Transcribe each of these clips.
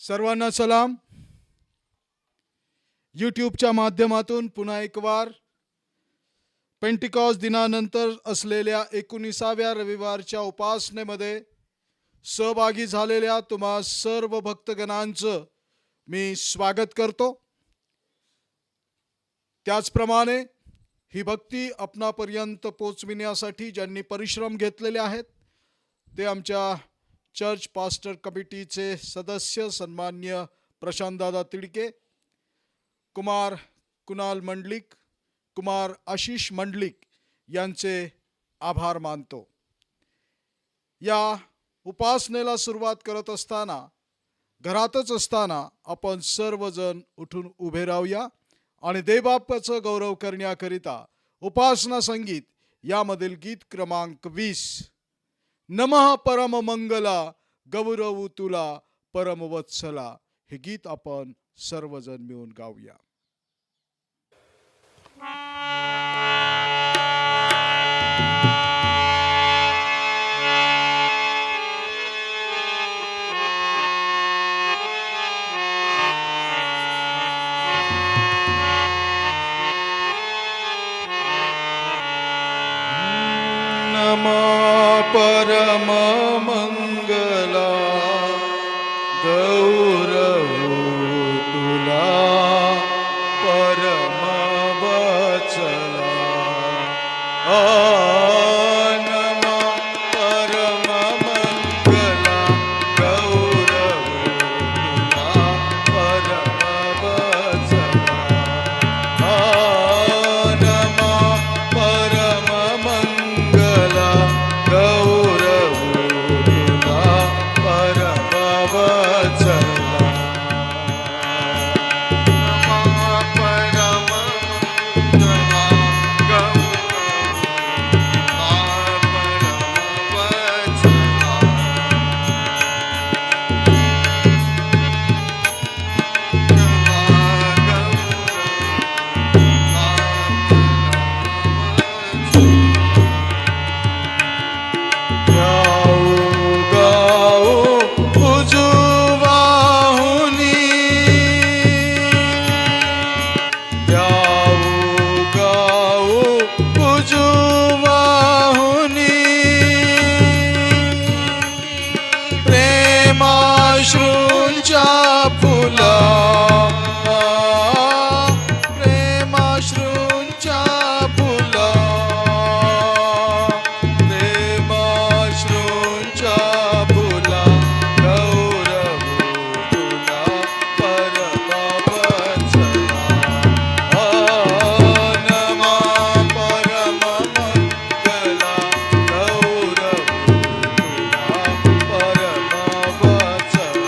सर्वांना सलाम. यूट्यूबच्या माध्यमातून पुन्हा एक वार पेंटिकॉस्ट दिनानंतर असलेल्या 19व्या रविवारच्या उपासनेमध्ये सहभागी झालेल्या तुम्हा सर्व भक्तगणांचं मी स्वागत करतो. त्याचप्रमाणे ही भक्ती आपणापर्यंत पोचविण्यासाठी ज्यांनी परिश्रम घेतलेले आहेत ते आमच्या चर्च पास्टर कमिटीचे सदस्य सन्मान्य प्रशांतदादा तिडके, कुमार कुणाल मंडलिक, कुमार आशिष मंडलिक यांचे आभार मानतो. या उपासनेला सुरुवात करत असताना घरातच असताना आपण सर्वजण उठून उभे राहूया आणि देवबापाचा गौरव करण्याकरिता उपासना संगीत यामधील गीत क्रमांक 20 नमः परम मंगला गौरव तुला परमवत्सला हे गीत आपण सर्वजण मिळून गाऊया. नमः परम मंगला गौरव तुला परम वत्सला. नमः परम मंगला गौरव तुला परम वत्सला. नमः परम मंगला गौरव तुला परम वत्सला. नमः परम मंगला गौरव प्रेमाश्रूंच्या फुला प्रेमाश्रूंच्या फुला प्रेमाश्रूंच्या फुला गौरव तुला परम वत्सला. नमः परम मंगला गौरव तुला परम वत्सला.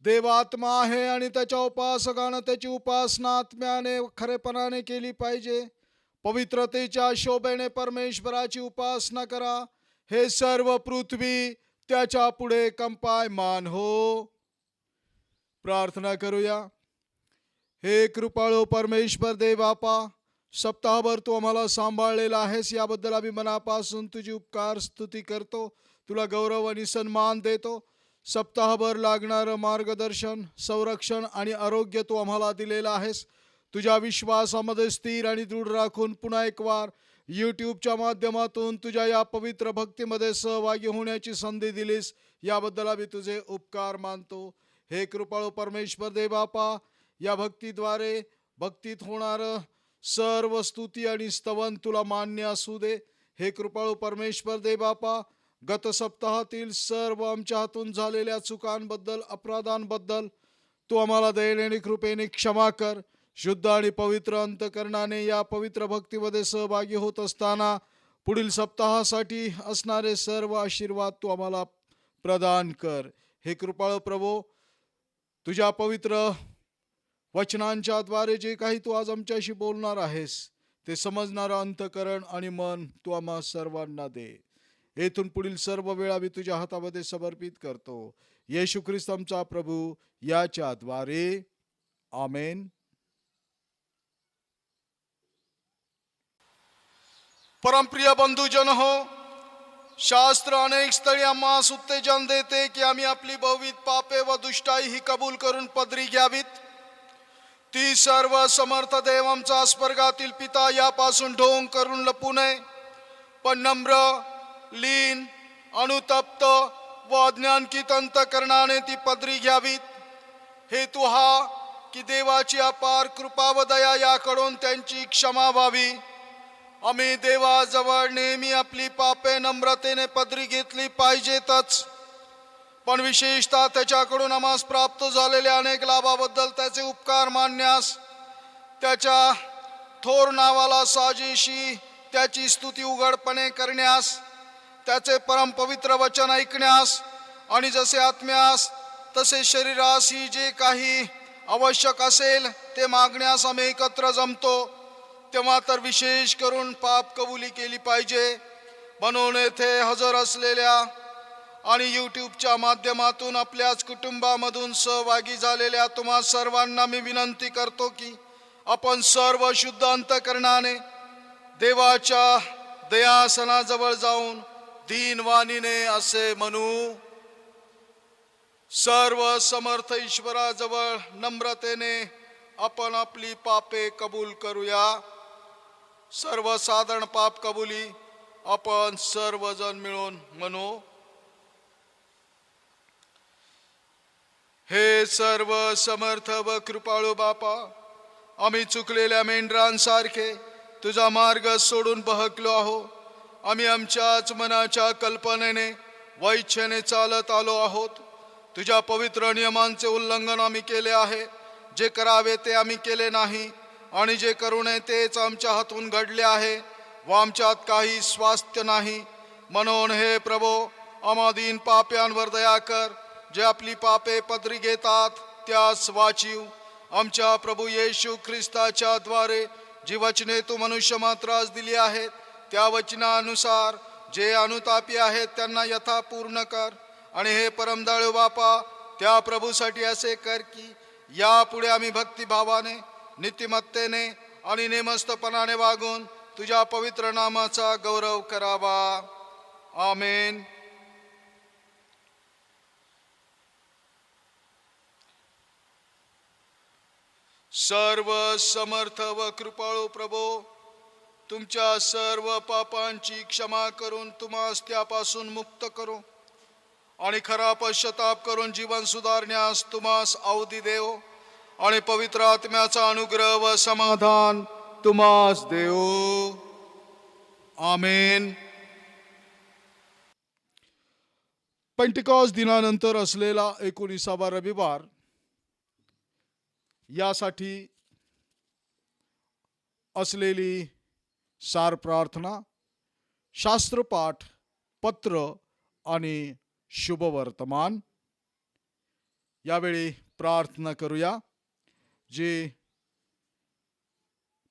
देव आत्मा आहे आणि त्याच्या उपासकानं त्याची उपासना आत्म्याने खरेपणाने केली पाहिजे. पवित्रतेच्या शोभेने परमेश्वराची उपासना करा. हे सर्व पृथ्वी त्याच्या पुढे कंपायमान हो. प्रार्थना करूया. हे कृपाळू परमेश्वर देव बापा, सप्ताहभर तू आम्हाला सांभाळलेला आहेस, याबद्दल आम्ही मनापासून तुझी उपकार स्तुती करतो. तुला गौरव आणि सन्मान देतो. सप्ताहभर लागणारं मार्गदर्शन, संरक्षण आणि आरोग्य तू आम्हाला दिलेलं आहेस. तुझ्या विश्वासामध्ये स्थिर आणि दृढ राखून पुन्हा एक वार यूट्यूबच्या माध्यमातून तुझ्या या पवित्र भक्तीमध्ये सहभागी होण्याची संधी दिलीस, याबद्दल आम्ही तुझे उपकार मानतो. हे कृपाळू परमेश्वर देव बापा, या भक्तीद्वारे भक्तीत होणारं सर्व स्तुती आणि स्तवन तुला मान्य असू दे. हे कृपाळू परमेश्वर देव बापा, गत सप्ताहातील सर्व आमच्या हातून झालेल्या चुकांबद्दल, अपराधांबद्दल तू आम्हाला दयेने आणि कृपेने क्षमा कर. शुद्ध आणि पवित्र अंतकरणाने या पवित्र भक्तीमध्ये सहभागी होत असताना पुढील सप्ताहासाठी असणारे सर्व आशीर्वाद तू आम्हाला प्रदान कर. हे कृपाळू प्रभो, तुझ्या पवित्र वचनांच्या द्वारे जे काही तू आज आमच्याशी बोलणार आहेस, ते समजणारं अंतकरण आणि मन तू आम्हा सर्वांना दे. येथून पुढील सर्व वेळ आम्ही तुझ्या हातामध्ये समर्पित करतो. येशू ख्रिस्त आमचा प्रभू याच्या द्वारे, आमेन. परमप्रिय बंधुजन हो, शास्त्र अनेक स्थळी आम्हास उत्तेजन देते की आम्ही आपली बहुविध पापे व दुष्टाई ही कबूल करून पदरी घ्यावीत. ती सर्व समर्थ देव आमचा स्वर्गातील पिता यापासून ढोंग करून लपू नये, पण नम्र, लीन, अनुतप्त व अज्ञानकीत अंतकरणाने ती पदरी घ्यावीत. हेतू हा की देवाची अपार कृपा व दया याकडून त्यांची क्षमा व्हावी. आम्ही देवाजवळ नेहमी आपली पापे नम्रतेने पदरी घेतली पाहिजेतच, पण विशेषतः त्याच्याकडून आम्हास प्राप्त झालेल्या अनेक लाभाबद्दल त्याचे उपकार मानण्यास, त्याच्या थोर नावाला साजेशी त्याची स्तुती उघडपणे करण्यास, त्याचे परमपवित्र वचन ऐकण्यास आणि जसे आत्म्यास तसे शरीराशी जे काही आवश्यक असेल ते मागण्यास आम्ही एकत्र जमतो, तेव्हा तर विशेष करून पाप कबुली केली पाहिजे. म्हणून येथे हजर असलेल्या आणि यूट्यूबच्या माध्यमातून आपल्याच कुटुंबामधून सहभागी झालेल्या तुम्हा सर्वांना मी विनंती करतो की आपण सर्व शुद्ध अंतकरणाने देवाच्या दयासनाजवळ जाऊन दीनवाणीने असे म्हणू. सर्व समर्थ ईश्वराजवळ नम्रतेने आपण आपली पापे कबूल करूया. सर्वसाधारण पाप कबुली आपण सर्वजण मिळून म्हणू. हे सर्व समर्थ व कृपाळू बापा, आम्ही चुकलेल्या मेंढरांसारखे तुझा मार्ग सोडून बहकलो आहो. आम्ही आमच्याच मनाच्या कल्पनेने व इच्छेने चालत आलो आहोत. तुझ्या पवित्र नियमांचे उल्लंघन आम्ही केले आहे. जे करावे ते आम्ही केले नाही आणि जे करू नये तेच आमच्या हातून घडले आहे व आमच्यात काही स्वास्थ्य नाही. म्हणून हे प्रभो, आम्हा दीन पाप्यांवर दया कर. जे आपली पापे पदरी घेतात त्यास वाचीव. आमच्या प्रभू येशू ख्रिस्ताच्या द्वारे जी वचने तू मनुष्य मात्रास दिली आहेत, त्या वचनानुसार जे अनुतापी आहेत त्यांना यथा पूर्ण कर. आणि हे परमदयाळू बापा, त्या प्रभूसाठी असे कर की यापुढे आम्ही भक्तिभावाने, नीतिमत्तेने आणि नेमस्तपणाने वागून तुझ्या पवित्र नामाचा गौरव करावा. आमेन. सर्व समर्थ व कृपाळू प्रभो, तुमच्या सर्व पापांची क्षमा करून तुम्हास त्यापासून मुक्त करो आणि खरा पश्चाताप करून जीवन सुधारण्यास तुम्हास अवधी देव आणि पवित्र आत्म्याचा अनुग्रह व समाधान तुम्हास देव. आमेन. पेंटिकॉस्ट दिनानंतर असलेला 19वा रविवार, यासाठी असलेली सार प्रार्थना, शास्त्रपाठ, पत्र आणि शुभवर्तमान यावेळी प्रार्थना करूया. जी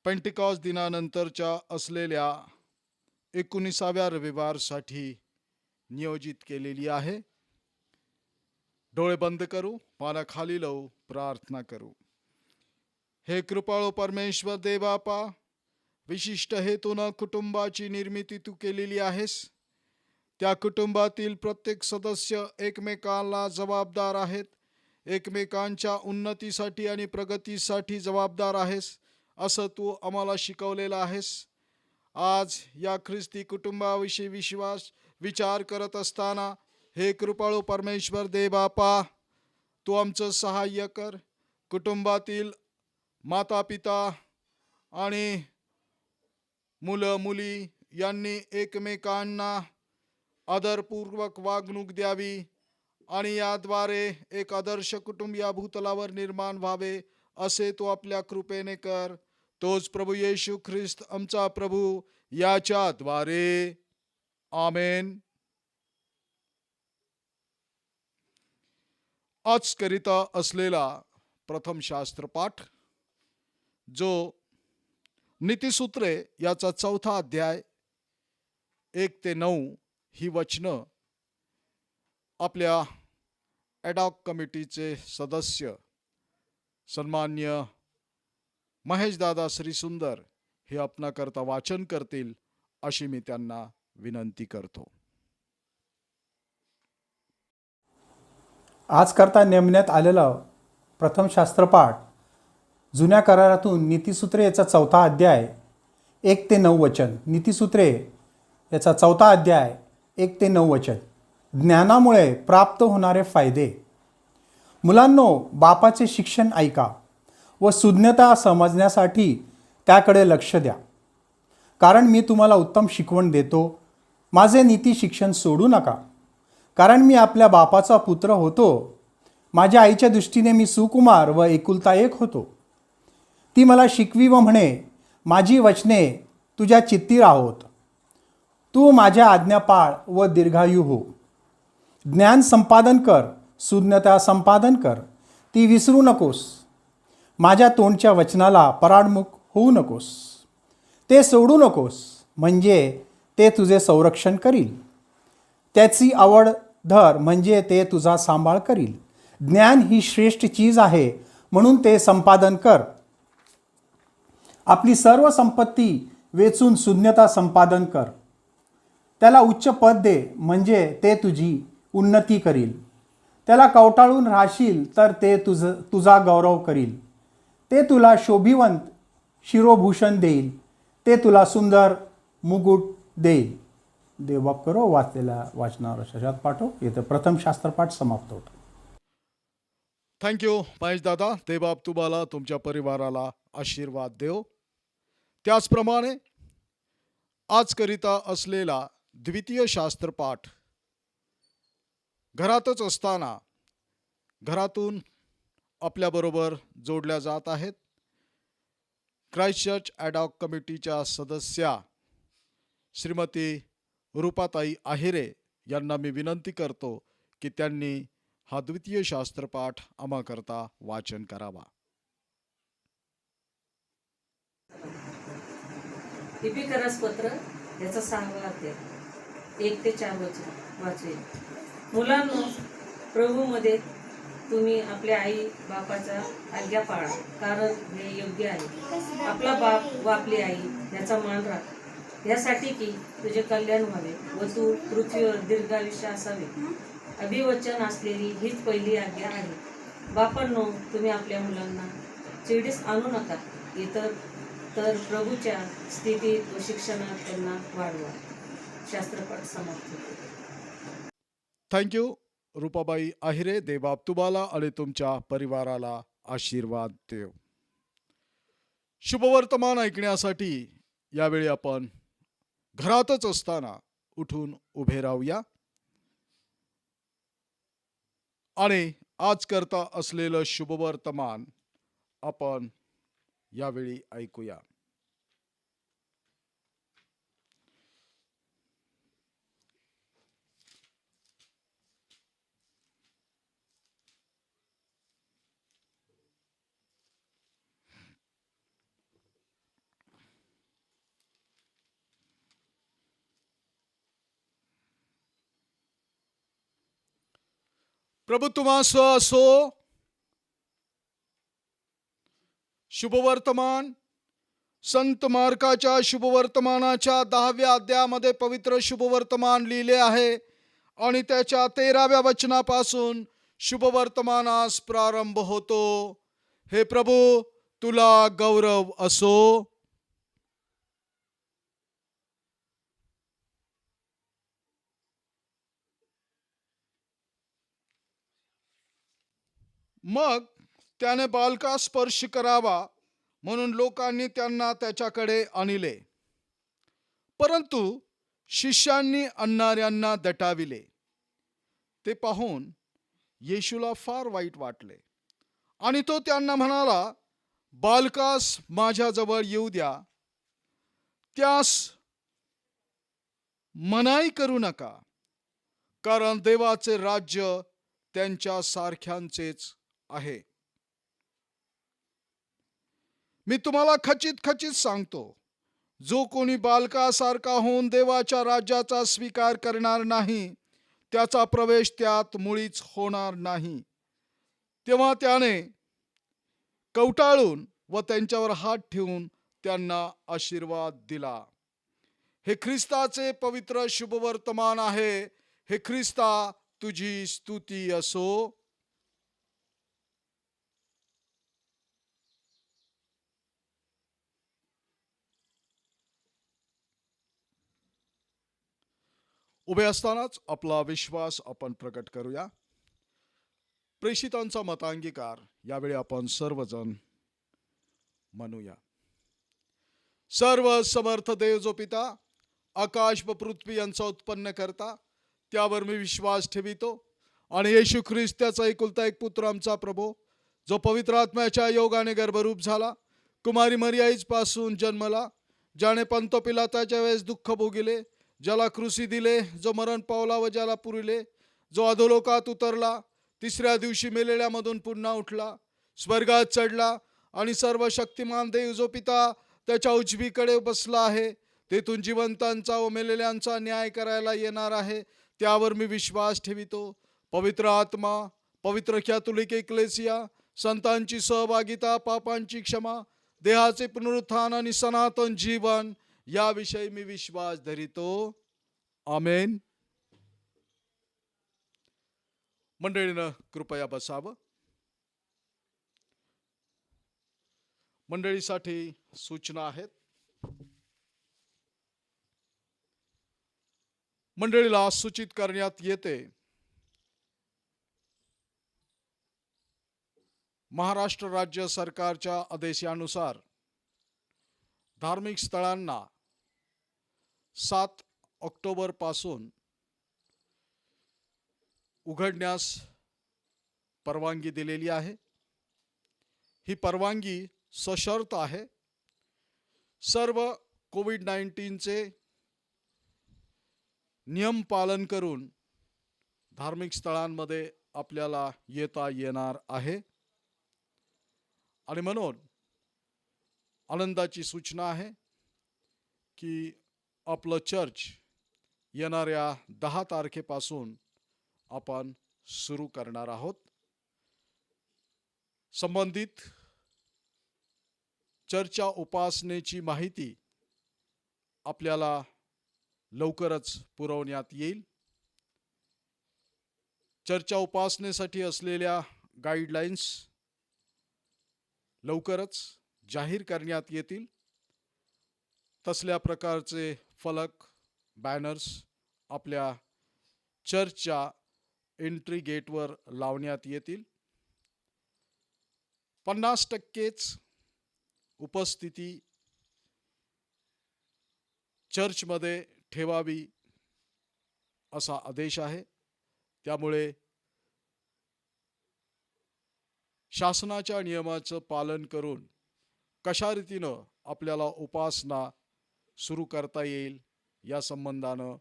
पेंटिकॉस्ट दिनानंतरच्या असलेल्या 19व्या रविवारसाठी नियोजित केलेली आहे. डोळे बंद करू, पाना खाली लावू, प्रार्थना करू. हे कृपाळू परमेश्वर देवबापा, विशिष्ट हेतून कुटुंबाची निर्मिती तू केलेली आहेस. त्या कुटुंबातील प्रत्येक सदस्य एकमेकांना जबाबदार आहेत, एकमेकांच्या उन्नतीसाठी आणि प्रगतीसाठी जबाबदार आहेस असं तू आम्हाला शिकवलेलं आहेस. आज या ख्रिस्ती कुटुंबाविषयी विचार करत असताना हे कृपाळू परमेश्वर देवबापा, तू आमचं सहाय्य कर. कुटुंबातील माता पिता आणि मुलं मुली यांनी एकमेकांना आदरपूर्वक वागणूक द्यावी आणि याद्वारे एक आदर्श कुटुंब या भूतलावर निर्माण व्हावे असे तू आपल्या कृपेने कर. तोच प्रभू येशू ख्रिस्त आमचा प्रभू याच्याद्वारे. आमेन. आज करिता असलेला प्रथम शास्त्रपाठ जो नीतिसूत्रे याचा 4था अध्याय 1 ते 9 ही वचनं आपल्या ॲडॉक कमिटीचे सदस्य सन्मान्य महेश दादा श्री सुंदर हे आपणाकरता वाचन करतील अशी मी त्यांना विनंती करतो. आज करता नेमण्यात आलेलं प्रथम शास्त्रपाठ जुन्या करारातून नीतिसूत्रे याचा 4था अध्याय 1 ते 9 वचन. नीतिसूत्रे याचा 4था अध्याय 1 ते 9 वचन. ज्ञानामुळे प्राप्त होणारे फायदे. मुलांनो, बापाचे शिक्षण ऐका व सुज्ञता समजण्यासाठी त्याकडे लक्ष द्या, कारण मी तुम्हाला उत्तम शिकवण देतो. माझे नीती शिक्षण सोडू नका, कारण मी आपल्या बापाचा पुत्र होतो. माझ्या आईच्या दृष्टीने मी सुकुमार व एकुलता एक होतो. ती मला शिकवी व म्हणे, माझी वचने तुझ्या चित्ती राहोत. तू माझ्या आज्ञा पाळ व दीर्घायू हो. ज्ञान संपादन कर, सुज्ञता संपादन कर, ती विसरू नकोस. माझ्या तोंडच्या वचनाला पराडमुख होऊ नकोस. ते सोडू नकोस, म्हणजे ते तुझे संरक्षण करील. त्याची आवड धर, म्हणजे ते तुझा सांभाळ करील. ज्ञान ही श्रेष्ठ चीज आहे, म्हणून ते संपादन कर. आपली सर्व संपत्ती वेचून सुज्ञता संपादन कर. त्याला उच्च पद दे, म्हणजे ते तुझी उन्नती करील. त्याला कवटाळून राहशील तर ते तुझा गौरव करील. ते तुला शोभिवंत शिरोभूषण देईल. ते तुला सुंदर मुकुट देईल. देवबाप करो. वाचलेल्या वाचनावर शशात पाठव. येथे प्रथम शास्त्रपाठ समाप्त होतो. थँक्यू महेश दादा. देवबाप तुम्हाला तुमच्या परिवाराला आशीर्वाद देव. त्याचप्रमाणे आज करिता असलेला द्वितीय शास्त्रपाठ घरातच असताना घरातून आपल्याबरोबर जोडल्या जात आहेत. ख्राइस्टचर्च ॲडॉक कमिटीच्या सदस्या श्रीमती रूपाताई आहिरे यांना मी विनंती करतो की त्यांनी हा द्वितीय शास्त्रपाठ आम्हाकरता वाचन करावा. इपिकरस पत्र याचा 6वा अध्याय 1 ते 4 वचन वाचेल. मुलांनो, प्रभूमध्ये तुम्ही आपल्या आई बापाचा आज्ञा पाळा, कारण हे योग्य आहे. आपला बाप व आपली आई याचा मान राख, यासाठी की तुझे कल्याण व्हावे व तू पृथ्वीवर दीर्घायुष्य असावे. अभिवचन असलेली हीच पहिली आज्ञा आहे. बापांनो, तुम्ही आपल्या मुलांना चिडीस आणू नका, इतर तर प्रभूच्या स्थितीत व शिक्षणात त्यांना वाढवा. शास्त्रपाठ समाप्त होतो. थँक्यू रूपाबाई आहिरे. देवबाप तुम्हाला आणि तुमच्या परिवाराला आशीर्वाद देव. शुभवर्तमान ऐकण्यासाठी यावेळी आपण घरातच असताना उठून उभे राहूया आणि आज करता असलेलं शुभवर्तमान आपण यावेळी ऐकूया. प्रभू तुम्हास असो. शुभवर्तमान संत मार्काच्या शुभवर्तमानाच्या 10व्या अध्यायामध्ये पवित्र शुभवर्तमान लिहिले आहे आणि त्याच्या 13व्या वचनापासून शुभवर्तमानास प्रारंभ होतो. हे प्रभू तुला गौरव असो. मग त्याने बालकास स्पर्श करावा म्हणून लोकांनी त्यांना त्याच्याकडे आणले, परंतु शिष्यांनी आणणाऱ्यांना दटाविले. ते पाहून येशूला फार वाईट वाटले आणि तो त्यांना म्हणाला, बालकास माझ्याजवळ येऊ द्या, त्यास मनाई करू नका, कारण देवाचे राज्य त्यांच्या सारख्यांचेच आहे. मी तुम्हाला खचित खचित सांगतो, जो कोणी बालकासारखा होऊन देवाच्या राज्याचा स्वीकार करणार नाही, त्याचा प्रवेश त्यात मुळीच होणार नाही. तेव्हा त्याने कवटाळून व त्यांच्यावर हात ठेवून त्यांना आशीर्वाद दिला. हे ख्रिस्ताचे पवित्र शुभवर्तमान आहे. हे ख्रिस्ता तुझी स्तुती असो. उभे असतानाच आपला विश्वास आपण प्रकट करूया. प्रेषितांचा मतांगीकार यावेळी आपण सर्वजण म्हणूया. सर्व समर्थ देव जो पिता, आकाश व पृथ्वी यांचा उत्पन्न करता, त्यावर मी विश्वास ठेवितो आणि येशू ख्रिस्त त्याचा एकुलता एक पुत्र आमचा प्रभू, जो पवित्र आत्म्याच्या योगाने गर्भरूप झाला, कुमारी मरियाईच पासून जन्मला, ज्याने पंतो पिलाताच्या वेळेस दुःख भोगिले, ज्याला क्रुसी दिले, जो मरण पावला व ज्याला पुरिले, जो अधोलोकात उतरला, तिसऱ्या दिवशी मेलेल्यामधून पुन्हा उठला, स्वर्गात चढला आणि सर्व शक्तिमान देव जो पिता त्याच्या उजवीकडे बसला आहे, तेथून जिवंतांचा व मेलेल्यांचा न्याय करायला येणार आहे, त्यावर मी विश्वास ठेवितो. पवित्र आत्मा, पवित्र कॅथोलिक एक्लेसिया, संतांची सहभागिता, पापांची क्षमा, देहाचे पुनरुत्थान आणि सनातन जीवन याविषयी मी विश्वास धरितो. आमेन. मंडळीनं कृपया बसावं. मंडळीसाठी सूचना आहेत. मंडळीला सूचित करण्यात येते, महाराष्ट्र राज्य सरकारच्या आदेशानुसार धार्मिक स्थळांना 7 ऑक्टोबर पासून उघडण्यास परवानगी दिलेली आहे. ही परवानगी सशर्त आहे. सर्व कोविड-19चे नियम पालन करून धार्मिक स्थळांमध्ये आपल्याला येता येणार आहे. आणि म्हणून आनंदाची सूचना आहे की आपलं चर्च येणाऱ्या 10 तारखेपासून आपण सुरू करणार आहोत. संबंधित चर्चच्या उपासनेची माहिती आपल्याला लवकरच पुरवण्यात येईल. चर्चच्या उपासनेसाठी असलेल्या गाईडलाईन्स लवकरच जाहीर करण्यात येतील. तसल्या प्रकारचे फलक, बॅनर्स आपल्या चर्चच्या एंट्री गेटवर लावण्यात येतील. 50% उपस्थिती चर्चमध्ये ठेवावी असा आदेश आहे. त्यामुळे शासनाच्या नियमाचं पालन करून कशा रीतीनं आपल्याला उपासना सुरू करता येईल या संबंधानं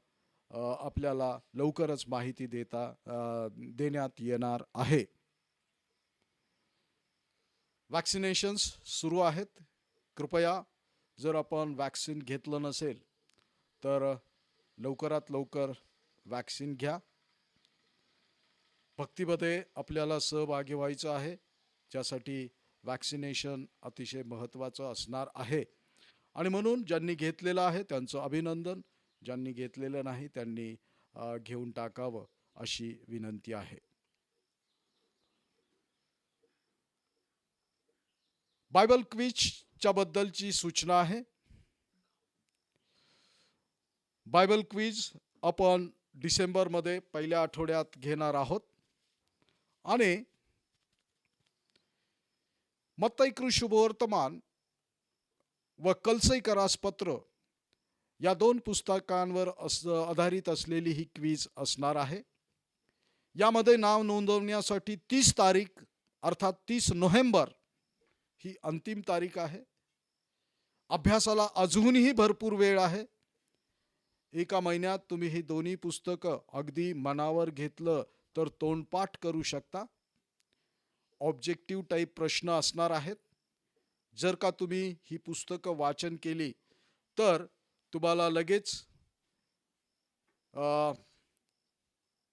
आपल्याला लवकरच माहिती देण्यात येणार आहे. वॅक्सिनेशन्स सुरू आहेत. कृपया जर आपण वॅक्सिन घेतलं नसेल तर लवकरात लवकर वॅक्सिन घ्या. भक्तीमध्ये आपल्याला सहभागी व्हायचं आहे, ज्यासाठी वॅक्सिनेशन अतिशय महत्त्वाचं असणार आहे. आणि म्हणून ज्यांनी घेतलेलं आहे त्यांचं अभिनंदन, ज्यांनी घेतलेलं नाही त्यांनी घेऊन टाकावं अशी विनंती आहे. बायबल क्विजच्या बद्दलची सूचना आहे. बायबल क्विज आपण डिसेंबरमध्ये पहिल्या आठवड्यात घेणार आहोत आणि मत्तई शुभवर्तमान व कलसी करासपत्र या 2 पुस्तकांवर आधारित असलेली ही क्विज असणार आहे. यामध्ये नाव नोंदवण्यासाठी 30 तारीख अर्थात 30 नोव्हेंबर ही अंतिम तारीख आहे. अभ्यासाला अजूनही भरपूर वेळ आहे. एका महिन्यात तुम्ही ही दोन्ही पुस्तकं अगदी मनावर घेतलं तर तोंडपाठ करू शकता. ऑब्जेक्टिव्ह टाईप प्रश्न असणार आहेत. जर का तुम्ही ही पुस्तकं वाचन केली तर तुम्हाला लगेच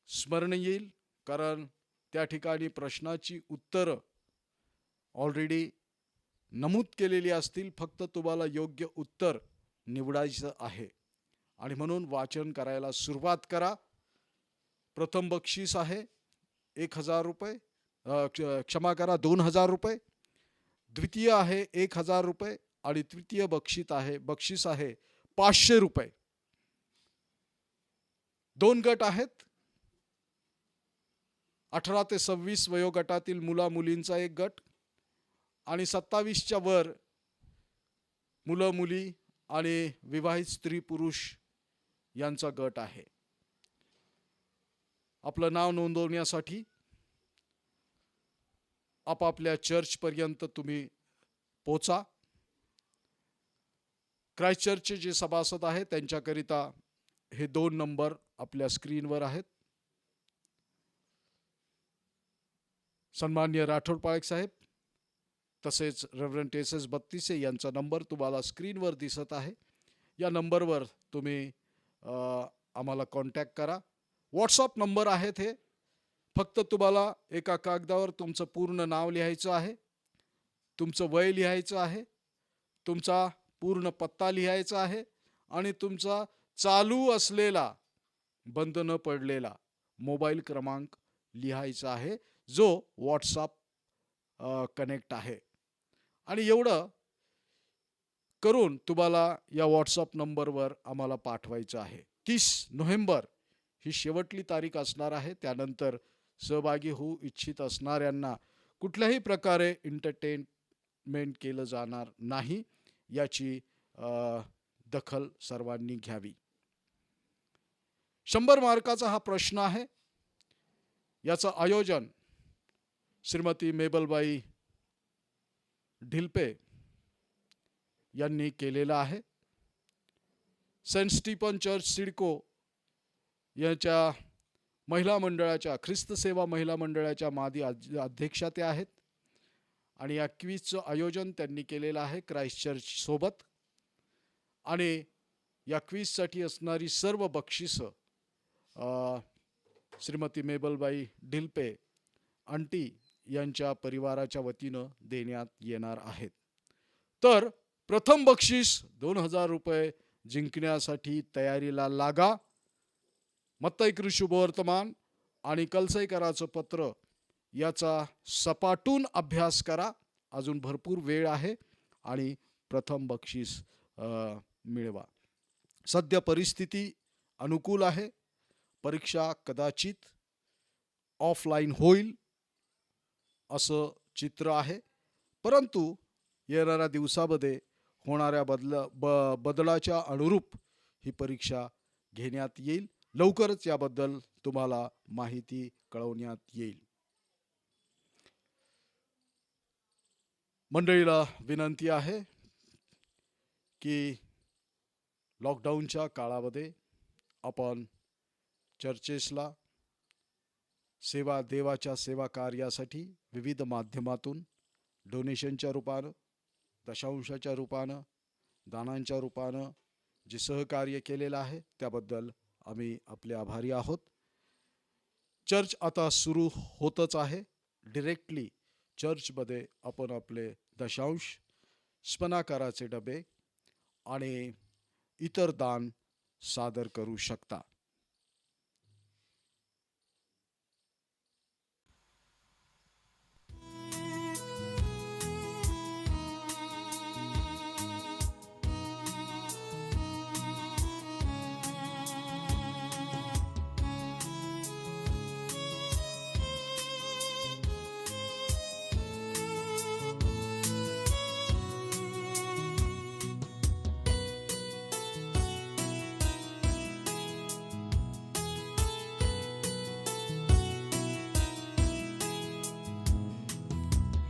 स्मरण येईल, कारण त्या ठिकाणी प्रश्नाची उत्तरं ऑलरेडी नमूद केलेली असतील. फक्त तुम्हाला योग्य उत्तर निवडायचं आहे आणि म्हणून वाचन करायला सुरुवात करा. प्रथम बक्षीस आहे 1000 रुपये, क्षमा करा 2000 रुपये. द्वितीय आहे 1000 रुपये आणि तृतीय बक्षीस आहे 500 रुपये. 2 गट आहेत. 18 ते 26 वयोगटातील मुला मुलींचा एक गट आणि 27च्या वर मुलं मुली आणि विवाहित स्त्री पुरुष यांचा गट आहे. आपलं नाव नोंदवण्यासाठी आपापल्या चर्चपर्यंत तुम्ही पोचा. क्राइस्ट चर्चचे जे सभासद आहेत त्यांच्याकरिता हे 2 नंबर आपल्या स्क्रीनवर आहेत. सन्माननीय राठोड पाळक साहेब तसेच रेव्हरंड एस बत्तीसे यांचा नंबर तुम्हाला स्क्रीनवर दिसत आहे. या नंबरवर तुम्ही आम्हाला कॉन्टॅक्ट करा. व्हॉट्सअप नंबर आहेत हे. फक्त तुम्हाला एका कागदावर तुमचं पूर्ण नाव लिहायचं आहे, तुमचं वय लिहायचं आहे, तुमचा पूर्ण पत्ता लिहायचा आहे आणि तुमचा चालू असलेला बंद न पडलेला मोबाईल क्रमांक लिहायचा आहे जो व्हॉट्सअप कनेक्ट आहे. आणि एवढं करून तुम्हाला या व्हॉट्सअप नंबरवर आम्हाला पाठवायचं आहे. 30 नोव्हेंबर ही शेवटली तारीख असणार आहे. त्यानंतर सहभागी होऊ इच्छित असणाऱ्यांना कुठल्याही प्रकारे एंटरटेनमेंट केलं जाणार नाही, याची दखल सर्वांनी घ्यावी. 100 मार्काचा हा प्रश्न आहे. याचं आयोजन श्रीमती मेबलबाई ढिलपे यांनी केलेलं आहे. सेंट स्टीफन चर्च सिडको यांच्या महिला मंडळाच्या ख्रिस्त सेवा महिला मंडळाच्या माजी अध्यक्षा त्या आहेत आणि या क्विजचं आयोजन त्यांनी केलेलं आहे क्राइस्ट चर्च सोबत. आणि या क्विजसाठी असणारी सर्व बक्षिसं श्रीमती मेबलबाई ढिलपे आंटी यांच्या परिवाराच्या वतीनं देण्यात येणार आहेत. तर प्रथम बक्षीस 2000 रुपये जिंकण्यासाठी तयारीला लागा. मत्तई शुभवर्तमान आणि कलसी कराचं पत्र याचा सपाटून अभ्यास करा. अजून भरपूर वेळ आहे आणि प्रथम बक्षीस मिळवा. सध्या परिस्थिती अनुकूल आहे. परीक्षा कदाचित ऑफलाईन होईल असं चित्र आहे, परंतु येणाऱ्या दिवसामध्ये होणाऱ्या बदलाच्या अनुरूप ही परीक्षा घेण्यात येईल. लवकरच याबद्दल तुम्हाला माहिती कळवण्यात येईल. मंडळीला विनंती आहे की लॉकडाऊनच्या काळामध्ये आपण चर्चेसला देवाच्या सेवा कार्यासाठी विविध माध्यमातून डोनेशनच्या रूपानं, दशांशाच्या रूपानं, दानांच्या रूपानं जे सहकार्य केलेलं आहे त्याबद्दल आम्ही आपले आभारी आहोत. चर्च आता सुरू होतच आहे. डिरेक्टली चर्चमध्ये आपण आपले दशांश, स्पनाकाराचे डबे आणि इतर दान सादर करू शकता.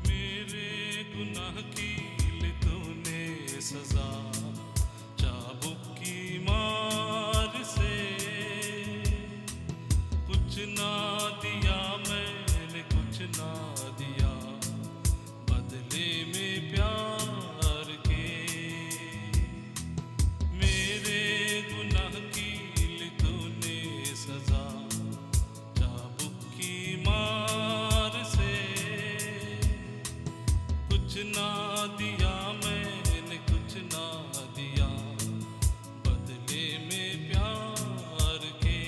मेरे गुनाह की ली तूने सजा, चाबुक की मार से कुछ ना दिया मैंने, कुछ ना दिया बदले में प्यार के। मेरे गुनाह की ली तूने सजा, चाबुक की मार से कुछ ना दिया मैंने, कुछ ना दिया बदले में प्यार के।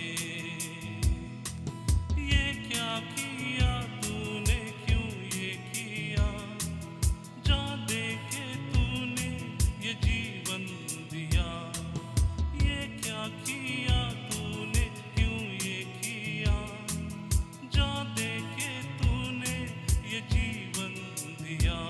ये क्या किया तूने, क्यों ये किया, जान दे के तूने ये जीवन दिया। ये क्या किया तूने, क्यों ये किया, जान दे के तूने ये जीवन दिया।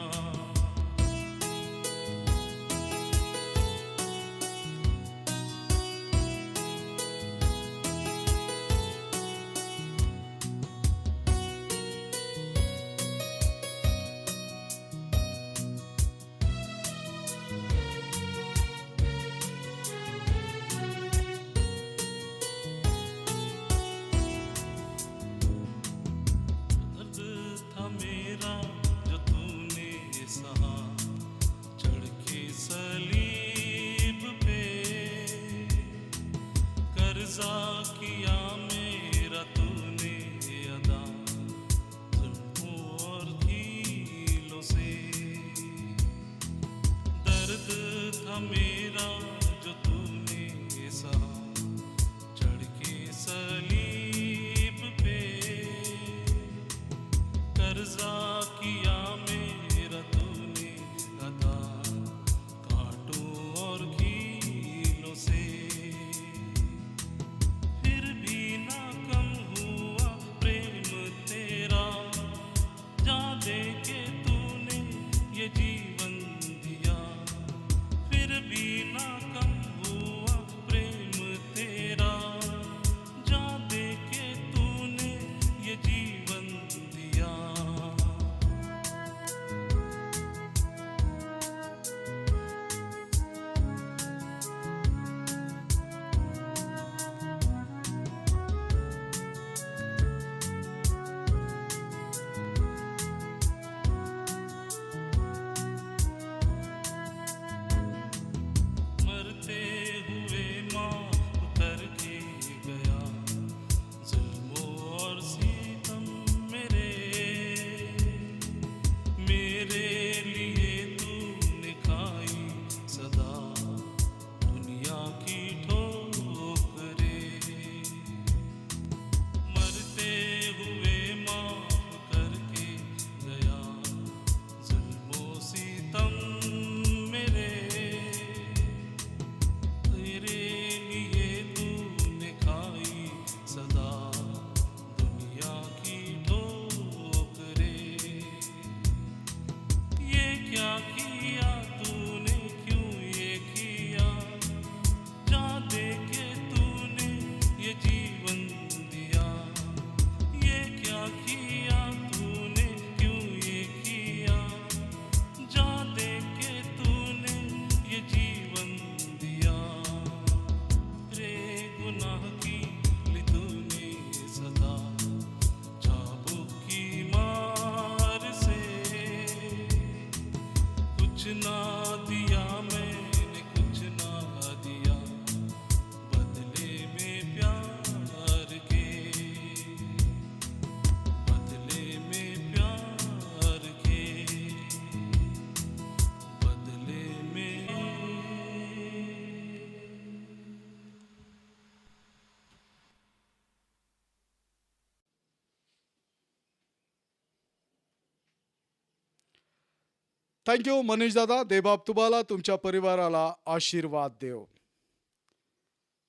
थँक्यू मनीष दादा. देवबाप तुम्हाला तुमच्या परिवाराला आशीर्वाद देव.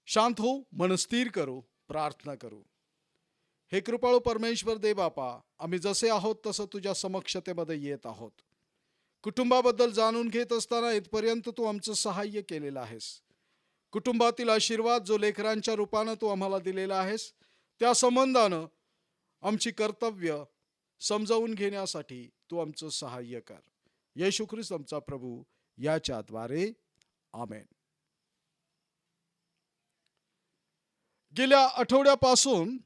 शांत हो, मन स्थिर करू, प्रार्थना करू. हे कृपाळू परमेश्वर देवबापा, आम्ही जसे आहोत तसं तुझ्या समक्षतेमध्ये येत आहोत. कुटुंबाबद्दल जाणून घेत असताना इथपर्यंत तू आमचं सहाय्य केलेलं आहेस. कुटुंबातील आशीर्वाद जो लेकरांच्या रूपानं तू आम्हाला दिलेला आहेस, त्या संबंधानं आमची कर्तव्य समजावून घेण्यासाठी तू आमचं सहाय्य कर. येशू ख्रिस्त आमचा प्रभू याच्याद्वारे आमेन. गेल्या आठवड्यापासून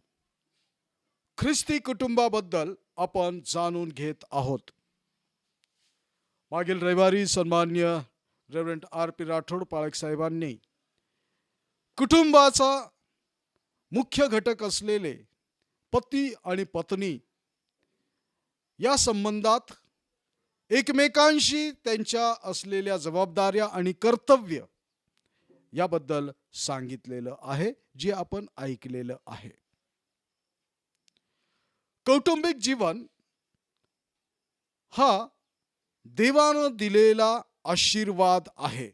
ख्रिस्ती कुटुंबाबद्दल आपण जाणून घेत आहोत. मागील रविवारी सन्मान्य रेव्हरंड R.P. राठोड पाळक साहेबांनी कुटुंबाचा मुख्य घटक असलेले पती आणि पत्नी या संबंधात एकमेकांशी त्यांच्या असलेल्या जबाबदाऱ्या आणि कर्तव्य याबद्दल सांगितलेलं आहे, जे आपण ऐकलेलं आहे. कौटुंबिक जीवन हा देवानं दिलेला आशीर्वाद आहे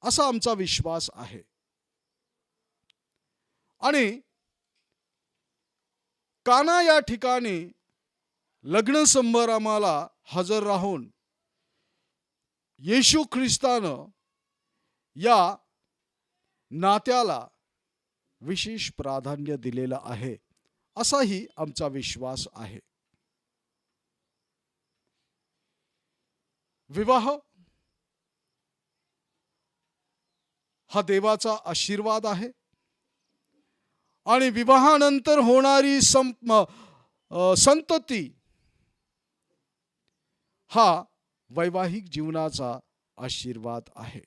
असा आमचा विश्वास आहे. आणि काना या ठिकाणी लग्न समारंभाला हजर राहून येशू ख्रिस्तानं या नात्याला विशेष प्राधान्य दिलेलं आहे असाही आमचा विश्वास आहे. विवाह हा देवाचा आशीर्वाद आहे आणि विवाहानंतर होणारी संतती हा वैवाहिक जीवनाचा आशीर्वाद आहे.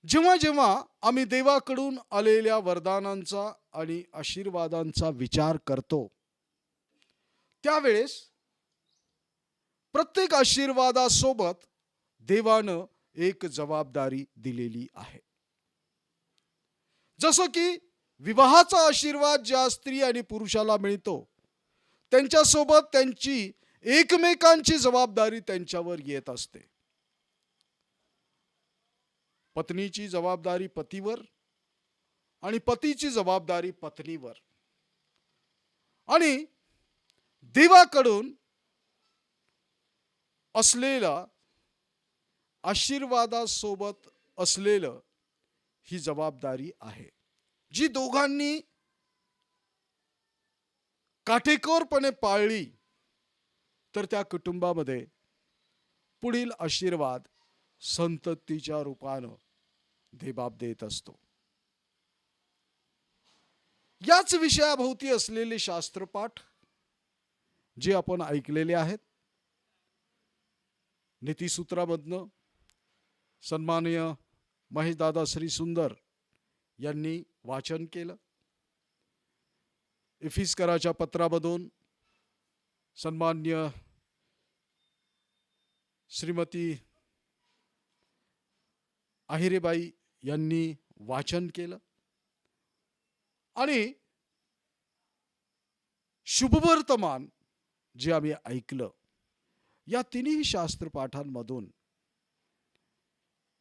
जेव्हा जेव्हा आम्ही देवाकडून आलेल्या वरदानांचा आणि आशीर्वादांचा विचार करतो, त्यावेळेस प्रत्येक आशीर्वादासोबत देवानं एक जबाबदारी दिलेली आहे. जसं की विवाहाचा आशीर्वाद ज्या स्त्री आणि पुरुषाला मिळतो, त्यांच्यासोबत त्यांची एकमेकांची जबाबदारी त्यांच्यावर येत असते. पत्नीची जबाबदारी पतीवर आणि पतीची जबाबदारी पत्नीवर. आणि देवाकडून असलेला आशीर्वादासोबत असलेलं ही जबाबदारी आहे, जी दोघांनी काटेकोरपणे पाळली तर त्या कुटुंबामध्ये पुढील आशीर्वाद संततीच्या रूपानं देवबाप देत असतो. याच विषयाभोवती असलेले शास्त्रपाठ जे आपण ऐकलेले आहेत, नीतिसूत्रामधनं सन्माननीय महेशदादा श्री सुंदर यांनी वाचन केलं. इफिस्कराच्या पत्रामधून सन्मान्य श्रीमती आहिरेबाई यांनी वाचन केलं. आणि शुभवर्तमान जे आम्ही ऐकलं, या तिन्ही शास्त्रपाठांमधून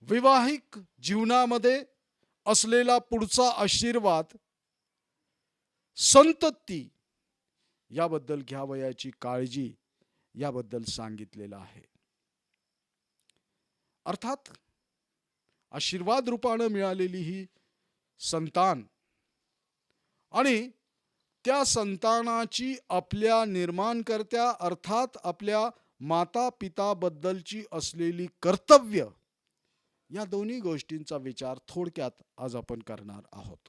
वैवाहिक जीवनामध्ये असलेला पुढचा आशीर्वाद संतती याबद्दल घ्यावयाची काळजी याबद्दल सांगितलेलं आहे. अर्थात आशीर्वाद रूपानं मिळालेली ही संतान आणि त्या संतानाची आपल्या निर्माणकर्त्या अर्थात आपल्या माता पिताबद्दलची असलेली कर्तव्य, या दोन्ही गोष्टींचा विचार थोडक्यात आज आपण करणार आहोत.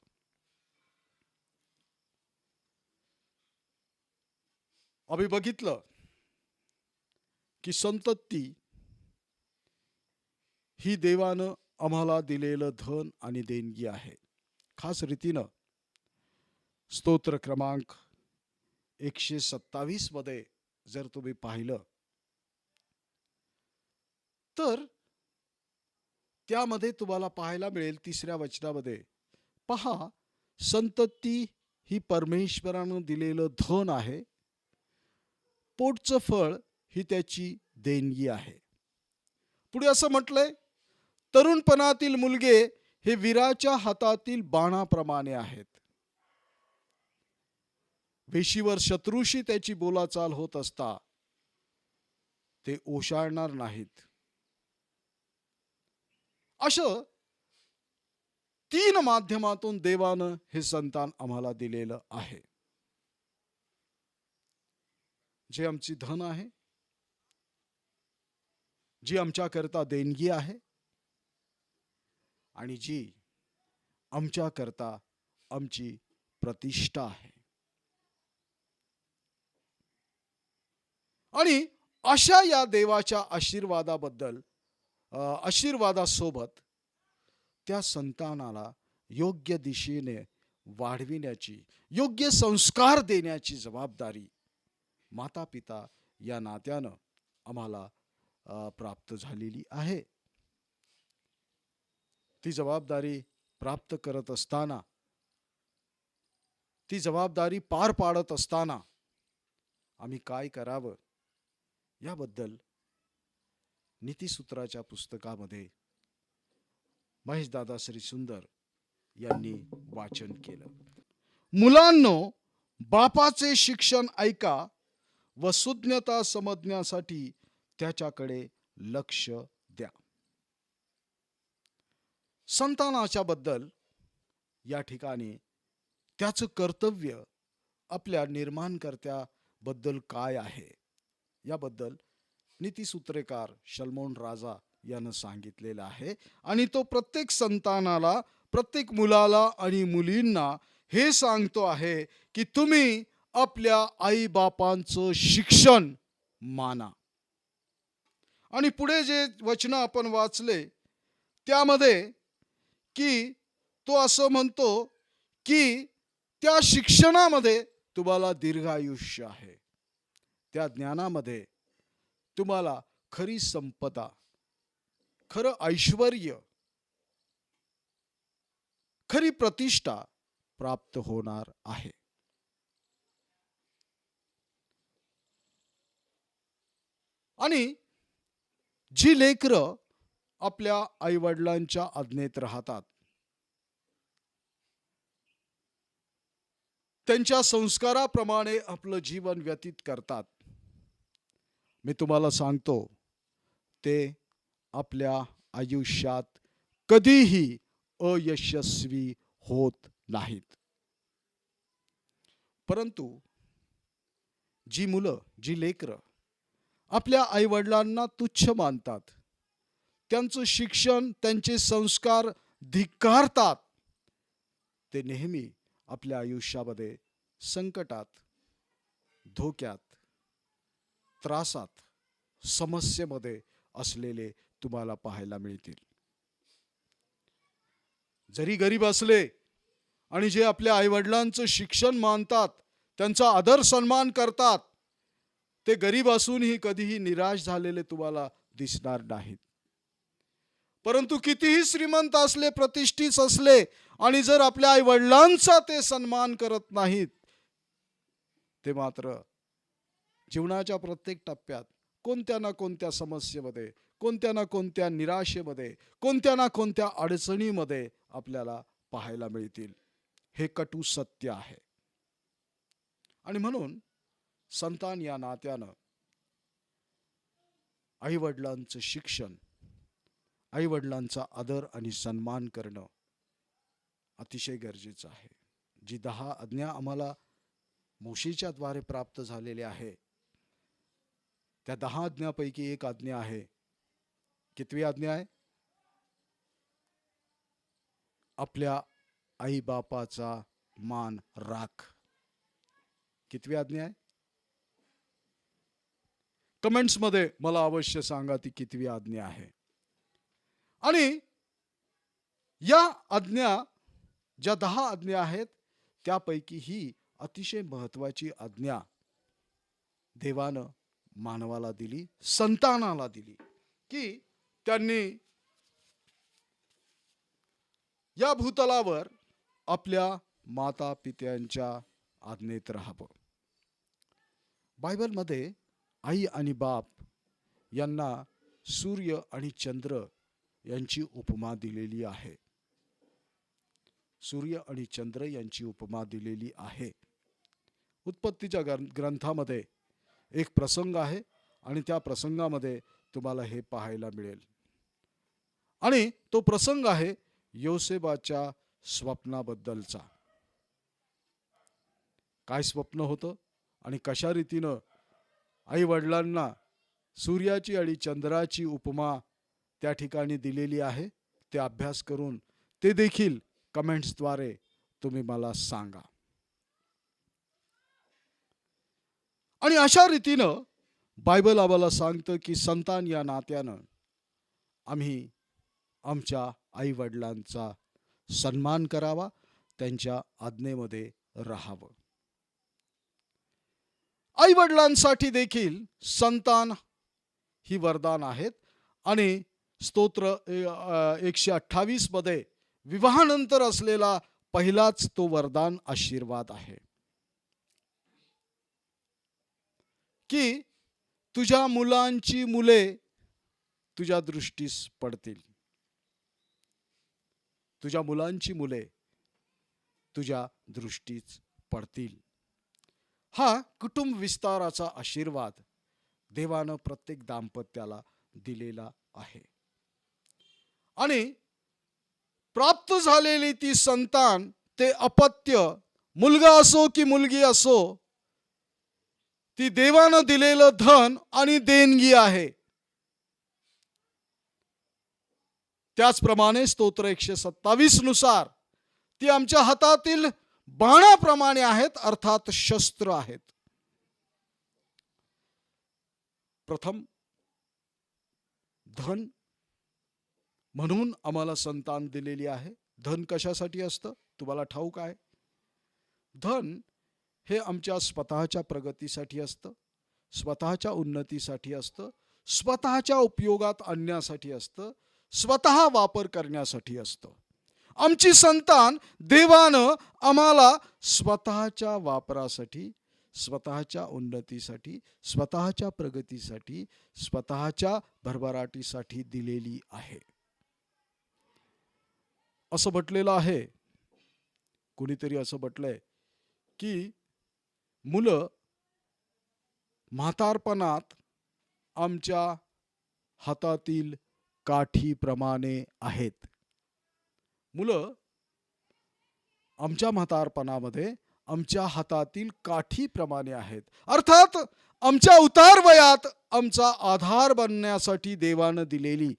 आम्ही बघितलं की संतती ही देवानं आम्हाला दिलेलं धन आणि देणगी आहे. खास रीतीनं स्तोत्र क्रमांक 127 मध्ये जर तुम्ही पाहिलं तर त्यामध्ये तुम्हाला पाहायला मिळेल 3ऱ्या वचनामध्ये, पहा संतती ही परमेश्वरानं दिलेलं धन आहे, पोटचं फळ ही त्याची देणगी आहे. पुढे असं म्हटलंय, तरुणपणातील मुलगे हे वीराच्या हातातील बाणाप्रमाणे आहेत. वेशीवर शत्रूशी त्याची बोलाचाल होत असता ते ओशाळणार नाहीत. असं 3 माध्यमातून देवानं हे संतान आम्हाला दिलेलं आहे. जे आमची धन आहे, जी आमच्याकरता देणगी आहे, आणि जी आमच्याकरता आमची प्रतिष्ठा आहे. आणि अशा या देवाच्या आशीर्वादासोबत त्या संतानाला योग्य दिशेने वाढविण्याची, योग्य संस्कार देण्याची जबाबदारी माता पिता या नात्यानं आम्हाला प्राप्त झालेली आहे. ती जबाबदारी प्राप्त करत असताना, ती जबाबदारी पार पाडत असताना आम्ही काय करावं याबद्दल नीतिसूत्राच्या पुस्तकामध्ये महेशदादा श्री सुंदर यांनी वाचन केलं. मुलांनो, बापाचे शिक्षण ऐका व सुज्ञता समजण्यासाठी त्याच्याकडे लक्ष द्या. संतानाच्या बद्दल या ठिकाणी त्याचं कर्तव्य आपल्या निर्माणकर्त्याबद्दल काय आहे याबद्दल नीतिसूत्रेकार शलमोन राजा यानं सांगितलेलं आहे. आणि तो प्रत्येक संतानाला, प्रत्येक मुलाला आणि मुलींना हे सांगतो आहे की तुम्ही आपल्या आई बापांचं शिक्षण माना. आणि पुढे जे वचन आपण वाचले त्यामध्ये की तो असं म्हणतो की त्या शिक्षणामध्ये तुम्हाला दीर्घायुष्य आहे, त्या ज्ञानामध्ये तुम्हाला खरी संपदा, खरं ऐश्वर्य, खरी प्रतिष्ठा प्राप्त होणार आहे. आणि जी लेकरं आपल्या आईवडिलांच्या आज्ञेत राहतात, त्यांच्या संस्काराप्रमाणे आपलं जीवन व्यतीत करतात, मी तुम्हाला सांगतो ते आपल्या आयुष्यात कधीही अयशस्वी होत नाहीत. परंतु जी मुलं, जी लेकरं आपल्या आईवडिलांना तुच्छ मानतात, त्यांचं शिक्षण, त्यांचे संस्कार धिक्कारतात, ते नेहमी आपल्या आयुष्यामध्ये संकटात, धोक्यात, त्रासात, समस्येमध्ये असलेले तुम्हाला पाहायला मिळतील. जरी गरीब असले आणि जे आपल्या आईवडिलांचं शिक्षण मानतात, त्यांचा आदर सन्मान करतात, ते गरीब असूनही कधीही निराश झालेले तुम्हाला दिसणार नाहीत. परंतु कितीही श्रीमंत असले, प्रतिष्ठित असले, आणि जर आपल्या आईवडिलांचा ते सन्मान करत नाहीत, ते मात्र जीवनाच्या प्रत्येक टप्प्यात कोणत्या ना कोणत्या समस्येमध्ये, कोणत्या ना कोणत्या निराशेमध्ये, कोणत्या ना कोणत्या अडचणीमध्ये आपल्याला पाहायला मिळतील. हे कटू सत्य आहे. आणि म्हणून संतान या नात्यानं आईवडिलांचं शिक्षण, आईवडिलांचा आदर आणि सन्मान करणं अतिशय गरजेचं आहे. जी 10 आज्ञा आम्हाला मोशेच्या द्वारे प्राप्त झालेल्या आहे, त्या 10 आज्ञापैकी एक आज्ञा आहे. कितवी आज्ञा आहे? आपल्या आई बापाचा मान राख. कितवी आज्ञा आहे? कमेंट्स मध्ये मला अवश्य सांगा ती कितवी आज्ञा आहे. आणि या आज्ञा, ज्या 10 आज्ञा आहेत, त्यापैकी ही अतिशय महत्वाची आज्ञा देवानं मानवाला दिली, संतानाला दिली, की त्यांनी या भूतलावर आपल्या माता पित्यांच्या आज्ञेत राहावं. बायबलमध्ये आई आणि बाप यांना सूर्य आणि चंद्र यांची उपमा दिलेली आहे. सूर्य आणि चंद्र यांची उपमा दिलेली आहे. उत्पत्तीच्या ग्रंथामध्ये एक प्रसंग आहे आणि त्या प्रसंगामध्ये तुम्हाला हे पाहायला मिळेल. आणि तो प्रसंग आहे योसेफाच्या स्वप्नाबद्दलचा. काय स्वप्न होतं आणि कशा रीतीनं आई वडिलांना सूर्याची आणि चंद्राची उपमा त्या ठिकाणी दिलेली आहे, ते अभ्यास करून ते देखील कमेंट्सद्वारे तुम्ही मला सांगा. आणि अशा रीतीनं बायबल आम्हाला सांगतं की संतान या नात्यानं आम्ही आमच्या आई वडिलांचा सन्मान करावा, त्यांच्या आज्ञेमध्ये राहावं. आई वडिलांसाठी देखील संतान ही वरदान आहेत. आणि स्तोत्र 128 मध्ये विवाहानंतर असलेला पहिलाच तो वरदान आशीर्वाद आहे की तुझ्या मुलांची मुले तुझ्या दृष्टीस पडतील. तुझ्या मुलांची मुले तुझ्या दृष्टीस पडतील. हा कुटुंब विस्ताराचा आशीर्वाद देवानं प्रत्येक दाम्पत्याला दिलेला आहे. आणि प्राप्त झालेली ती संतान, ते अपत्य, मुलगा असो की मुलगी असो, ती देवानं दिलेलं धन आणि देणगी आहे. त्याचप्रमाणे स्तोत्र 127 नुसार ती आमच्या हातातील बाणाप्रमाणे आहेत, अर्थात शस्त्र आहेत. प्रथम धन म्हणून आम्हाला संतान दिलेली आहे. धन कशासाठी असतं तुम्हाला ठाऊक आहे? धन हे आमच्या स्वतःच्या प्रगतीसाठी असतं, स्वतःच्या उन्नतीसाठी असतं, स्वतःच्या उपयोगात आणण्यासाठी असतं, स्वतः वापर करण्यासाठी असतं. आमची संतान देवानं आम्हाला स्वतःच्या वापरासाठी, स्वतःच्या उन्नतीसाठी, स्वतःच्या प्रगतीसाठी, स्वतःच्या भरभराटीसाठी दिलेली आहे. असं म्हटलेलं आहे, कुणीतरी असं म्हटलंय की मुलं म्हातारपणात आमच्या हातातील काठीप्रमाणे आहेत. मुलं आमच्या म्हातारपणामध्ये आमच्या हातातील काठीप्रमाणे आहेत. अर्थात आमच्या उतार वयात आमचा आधार बनण्यासाठी देवानं दिलेली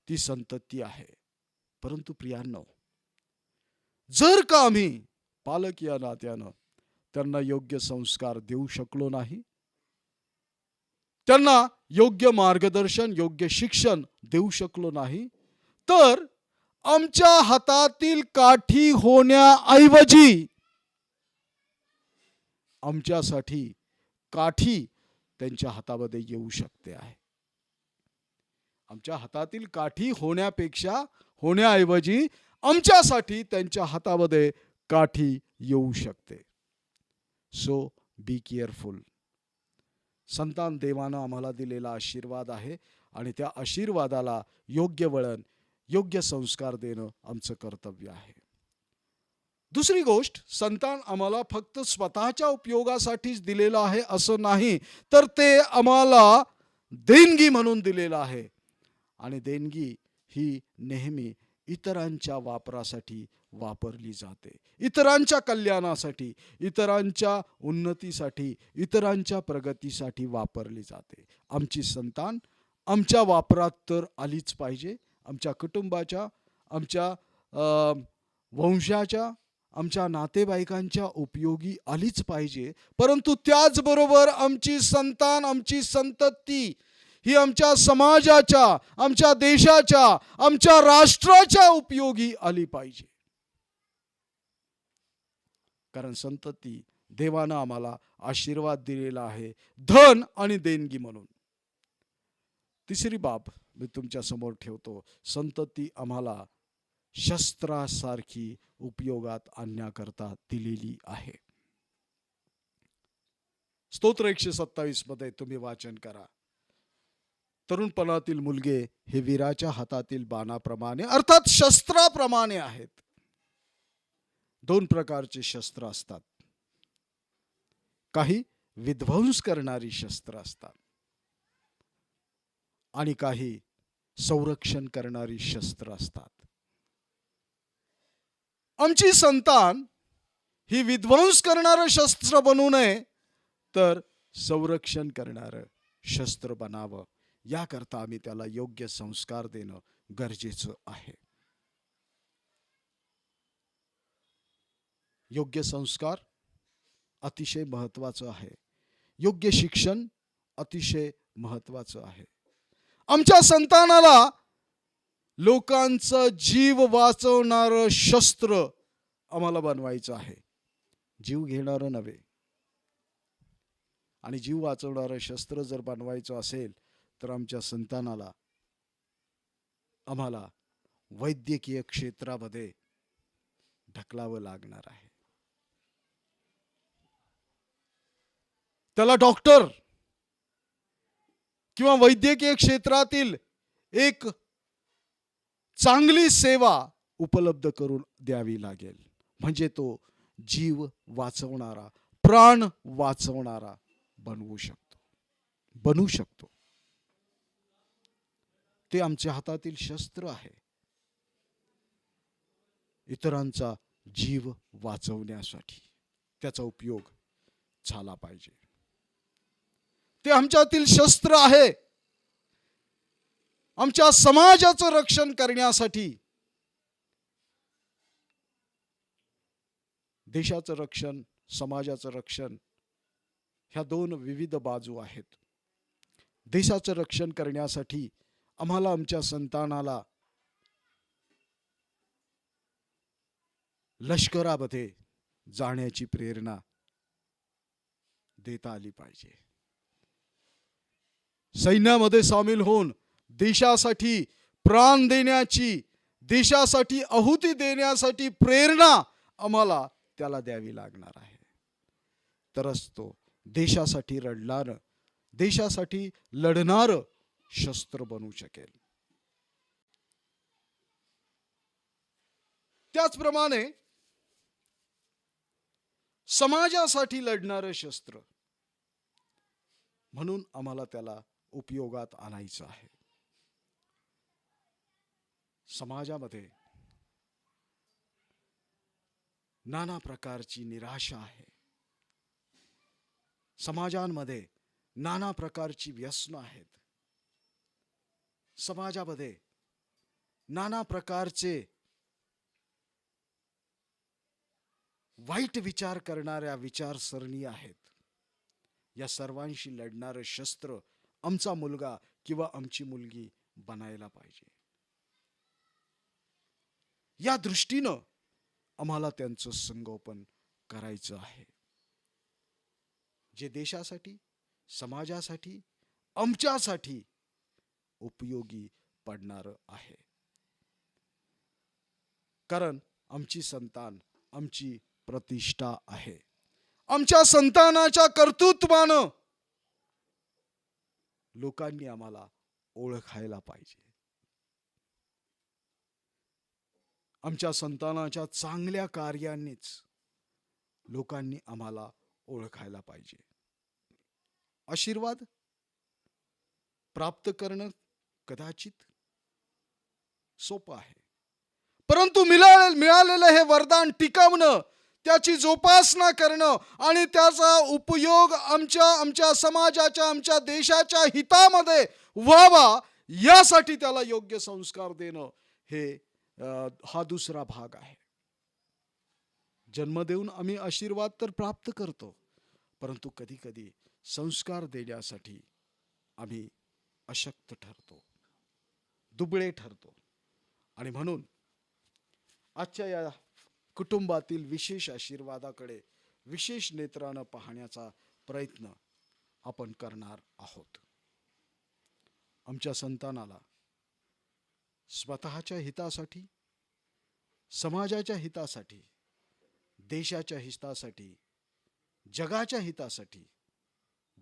ती संतती आहे. परंतु प्रियांनो, जर का आम्ही पालक या नात्यानं त्यांना योग्य संस्कार देऊ शकलो नाही, त्यांना योग्य मार्गदर्शन, योग्य शिक्षण देऊ शकलो नाही, तर आमच्या हातातील काठी होण्याऐवजी आमच्यासाठी काठी त्यांच्या हातामध्ये येऊ शकते आहे. आमच्या हातातील काठी होण्याऐवजी आमच्यासाठी त्यांच्या हातामध्ये काठी येऊ शकते. So be careful. संतान देवानं आम्हाला दिलेला आशीर्वाद आहे आणि त्या आशीर्वादाला योग्य वळण, योग्य संस्कार देणं आमचं कर्तव्य आहे. दुसरी गोष्ट, संतान आम्हाला फक्त स्वतःच्या उपयोगासाठीच दिलेलं आहे असं नाही, तर ते आम्हाला देणगी म्हणून दिलेलं आहे. आणि देणगी ही नेहमी इतरांच्या वापरासाठी वापरली जाते, इतरांच्या कल्याणासाठी, इतरांच्या उन्नतीसाठी, इतरांच्या प्रगतीसाठी वापरली जाते. आमची संतान आमच्या वापरात तर आलीच पाहिजे, आमच्या कुटुंबाच्या, आमच्या वंशाच्या, आमच्या नातेवाईकांच्या उपयोगी आलीच पाहिजे. परंतु त्याचबरोबर आमची संतान, आमची संतती ही आमच्या समाजाच्या, आमच्या देशाच्या, आमच्या राष्ट्राच्या उपयोगी आली पाहिजे. कारण संतती देवानं आम्हाला आशीर्वाद दिलेला आहे, धन आणि देणगी म्हणून. तिसरी बाब मी तुमच्या समोर ठेवतो. संतती आम्हाला शस्त्रासारखी उपयोगात आणण्याकरता दिलेली आहे. स्तोत्र 127 मध्ये तुम्ही वाचन करा. तरुणपणातील मुलगे हे वीराच्या हातातील बाणाप्रमाणे अर्थात शस्त्राप्रमाणे आहेत. दोन प्रकारचे शस्त्र असतात. काही विध्वंस करणारी शस्त्र असतात आणि काही संरक्षण करणारी शस्त्र असतात. आमची संतान ही विध्वंस करणारं शस्त्र बनू नये तर संरक्षण करणारं शस्त्र बनावं, याकरता आम्ही त्याला योग्य संस्कार देणं गरजेचं आहे. योग्य संस्कार अतिशय महत्वाचं आहे. योग्य शिक्षण अतिशय महत्वाचं आहे. आमच्या संतानाला लोकांचा जीव वाचवणारं शस्त्र आम्हाला बनवायचं आहे. जीव घेणारं नव्हे. आणि जीव वाचवणारं शस्त्र जर बनवायचं असेल तर आमच्या संतानाला आम्हाला वैद्यकीय क्षेत्रामध्ये ढकलावं लागणार आहे. त्याला डॉक्टर किंवा वैद्यकीय क्षेत्रातील एक चांगली सेवा उपलब्ध करून द्यावी लागेल, म्हणजे तो जीव वाचवणारा, प्राण वाचवणारा बनवू शकतो. ते आमच्या हातातील शस्त्र आहे, इतरांचा जीव वाचवण्यासाठी त्याचा उपयोग झाला पाहिजे. ते आमच्यातील शस्त्र आहे आमच्या समाजाचं रक्षण करण्यासाठी. देशाचं रक्षण, समाजाचं रक्षण ह्या दोन विविध बाजू आहेत. देशाचं रक्षण करण्यासाठी आम्हाला आमच्या संतानाला लष्करामध्ये जाण्याची प्रेरणा देता आली पाहिजे. सैन्यामध्ये सामील होऊन देशासाठी प्राण देण्याची, देशासाठी आहुती देण्यासाठी प्रेरणा आम्हाला त्याला द्यावी लागणार आहे. तरच तो देशासाठी देशासाठी लढणारं शस्त्र बनू शकेल. त्याचप्रमाणे समाजासाठी लढणारं शस्त्र म्हणून आम्हाला त्याला उपयोगात आणायचं आहे. समाजामध्ये नाना प्रकारची निराशा आहे. समाजांमध्ये नाना प्रकारची व्यसनं आहेत. समाजामध्ये नाना प्रकारचे वाईट विचार करणाऱ्या विचारसरणी आहेत. या सर्वांशी लढणारं शस्त्र आमचा मुलगा किंवा आमची मुलगी बनायला पाहिजे. या दृष्टीनं आम्हाला त्यांचं संगोपन करायचं आहे, जे देशासाठी, समाजासाठी, आमच्यासाठी उपयोगी पडणारं आहे. कारण आमची संतान आमची प्रतिष्ठा आहे. आमच्या संतानाच्या कर्तृत्वानं लोकांनी आम्हाला ओळखायला पाहिजे. आमच्या संतानाच्या चांगल्या कार्यांनीच लोकांनी आम्हाला ओळखायला पाहिजे. आशीर्वाद प्राप्त करणं कदाचित सोपं आहे, परंतु मिळालेलं हे वरदान टिकवणं, त्याची जोपासना करणं आणि त्याचा उपयोग आमच्या समाजाच्या, आमच्या देशाच्या हितामध्ये व्हावा, यासाठी त्याला योग्य संस्कार देणं हा दुसरा भाग आहे. जन्म देऊन आम्ही आशीर्वाद तर प्राप्त करतो, परंतु कधी कधी संस्कार देण्यासाठी आम्ही अशक्त ठरतो, दुबळे ठरतो. आणि म्हणून आजच्या या कुटुंबातील विशेष आशीर्वादाकडे विशेष नेत्रानं पाहण्याचा प्रयत्न आपण करणार आहोत. आमच्या संतानाला स्वतःच्या हितासाठी, समाजाच्या हितासाठी, देशाच्या हितासाठी, जगाच्या हितासाठी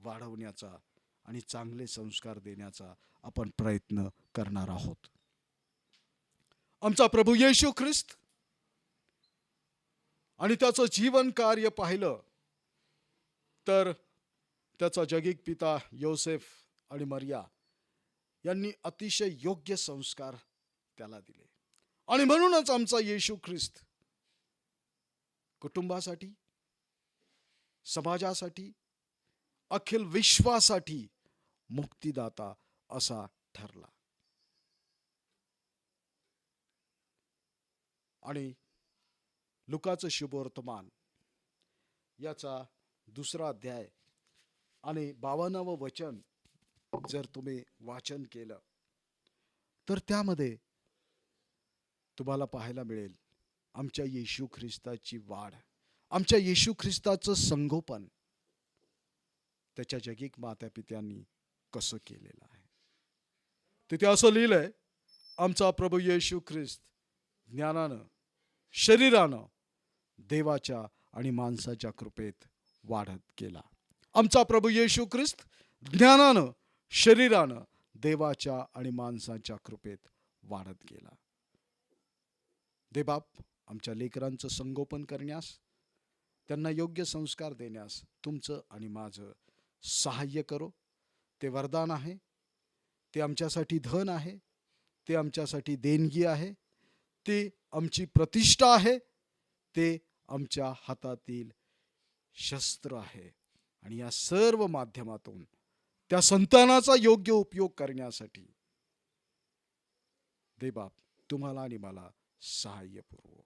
वाढवण्याचा आणि चांगले संस्कार देण्याचा आपण प्रयत्न करणार आहोत. आमचा प्रभू येशू ख्रिस्त आणि त्याचं जीवन कार्य पाहिलं तर त्याचा जगिक पिता योसेफ आणि मरिया यांनी अतिशय योग्य संस्कार त्याला दिले. आणि म्हणूनच आमचा येशू ख्रिस्त कुटुंबासाठी, समाजासाठी, अखिल विश्वासाठी मुक्तिदाता असा ठरला. आणि लुकाचं शुभवर्तमान याचा 2 अध्याय आणि 52वं वचन जर तुम्ही वाचन केलं तर त्यामध्ये तुम्हाला पाहायला मिळेल आमच्या येशू ख्रिस्ताची वाढ, आमच्या येशू ख्रिस्ताचं संगोपन त्याच्या जगिक मातापित्यांनी कसं केलेलं आहे. तिथे असं लिहिलंय, आमचा प्रभू येशू ख्रिस्त ज्ञानानं, शरीरानं देवाच्या आणि माणसाच्या कृपेत वाढत गेला. आमचा प्रभू येशू ख्रिस्त ज्ञानानं, शरीरानं देवाच्या आणि माणसाच्या कृपेत वाढत गेला. देवबाप आमच्या लेकरांचं संगोपन करण्यास, त्यांना योग्य संस्कार देण्यास तुमचं आणि माझं सहाय्य करो. ते वरदान आहे, ते आमच्यासाठी धन आहे, ते आमच्यासाठी देणगी आहे, ते आमची प्रतिष्ठा आहे, ते आमच्या हातातील शस्त्र आहे. आणि या सर्व माध्यमातून त्या संतानाचा योग्य उपयोग करण्यासाठी देवबाप तुम्हाला आणि मला सहाय्य पुरवो.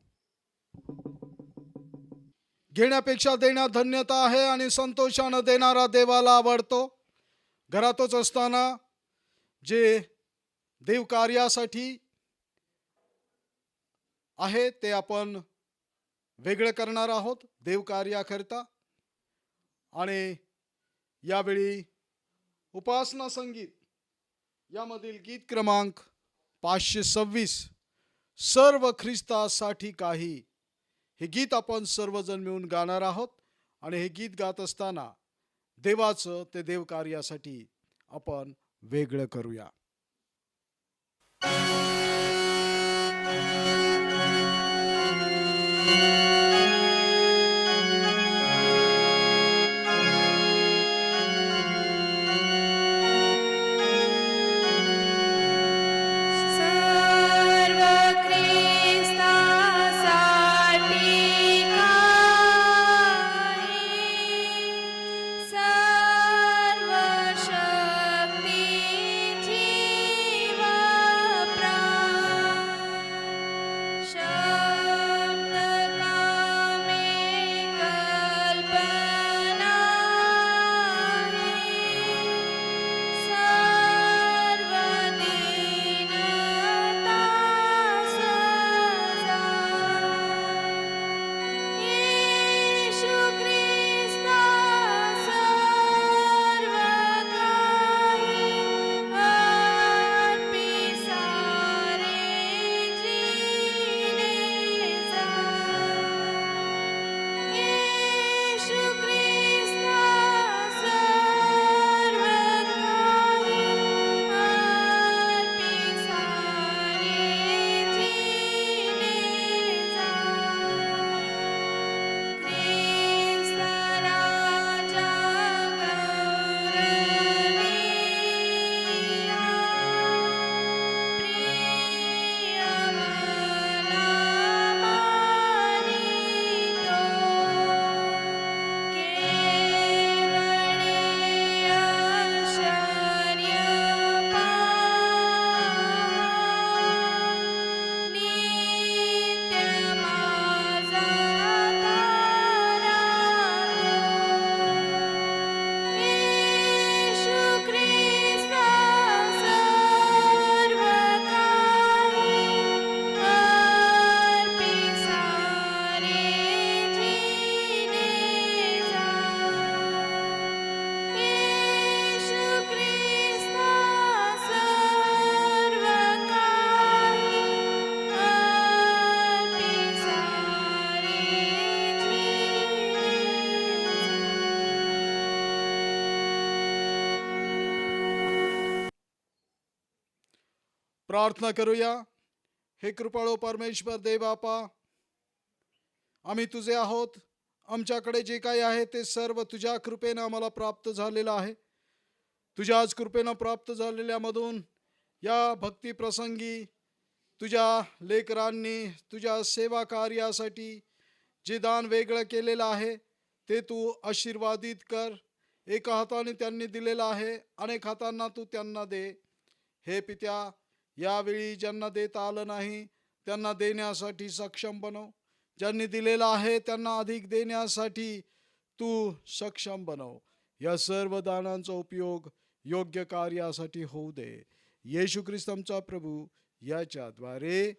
घेण्यापेक्षा देण्यात धन्यता आहे आणि संतोषानं देणारा देवाला आवडतो. घरातच असताना जे देव कार्यासाठी आहे ते आपण वेगळं करणार आहोत देव कार्याकरता. आणि यावेळी उपासना संगीत यामधील गीत क्रमांक 526 सर्व ख्रिस्तासाठी काही, हे गीत आपण सर्वजण मिळून गाणार आहोत. आणि हे गीत गात असताना देवाचं ते देव कार्यासाठी आपण वेगळं करूया. सर्व ख्रिस्तासाठी काही, सर्व शक्ती जीव प्राण, शब्द प्रार्थना करूया. हे कृपाळू परमेश्वर देवबापा, आम्ही तुझे आहोत. आमच्याकडे जे काही आहे ते सर्व तुझ्या कृपेनं आम्हाला प्राप्त झालेलं आहे. तुझ्याच कृपेनं प्राप्त झालेल्यामधून या भक्ती प्रसंगी तुझ्या लेकरांनी तुझ्या सेवा कार्यासाठी जे दान वेगळं केलेलं आहे ते तू आशीर्वादित कर. एका हाताने त्यांनी दिलेलं आहे, अनेक हातांना तू त्यांना दे. हे पित्या, यावेळी ज्यांना देता आलं नाही त्यांना देण्यासाठी सक्षम बनव. ज्यांनी दिलेलं आहे त्यांना अधिक देण्यासाठी तू सक्षम बनव. या सर्व दानांचा उपयोग योग्य कार्यासाठी होऊ दे. येशू ख्रिस्त आमचा प्रभू याच्याद्वारे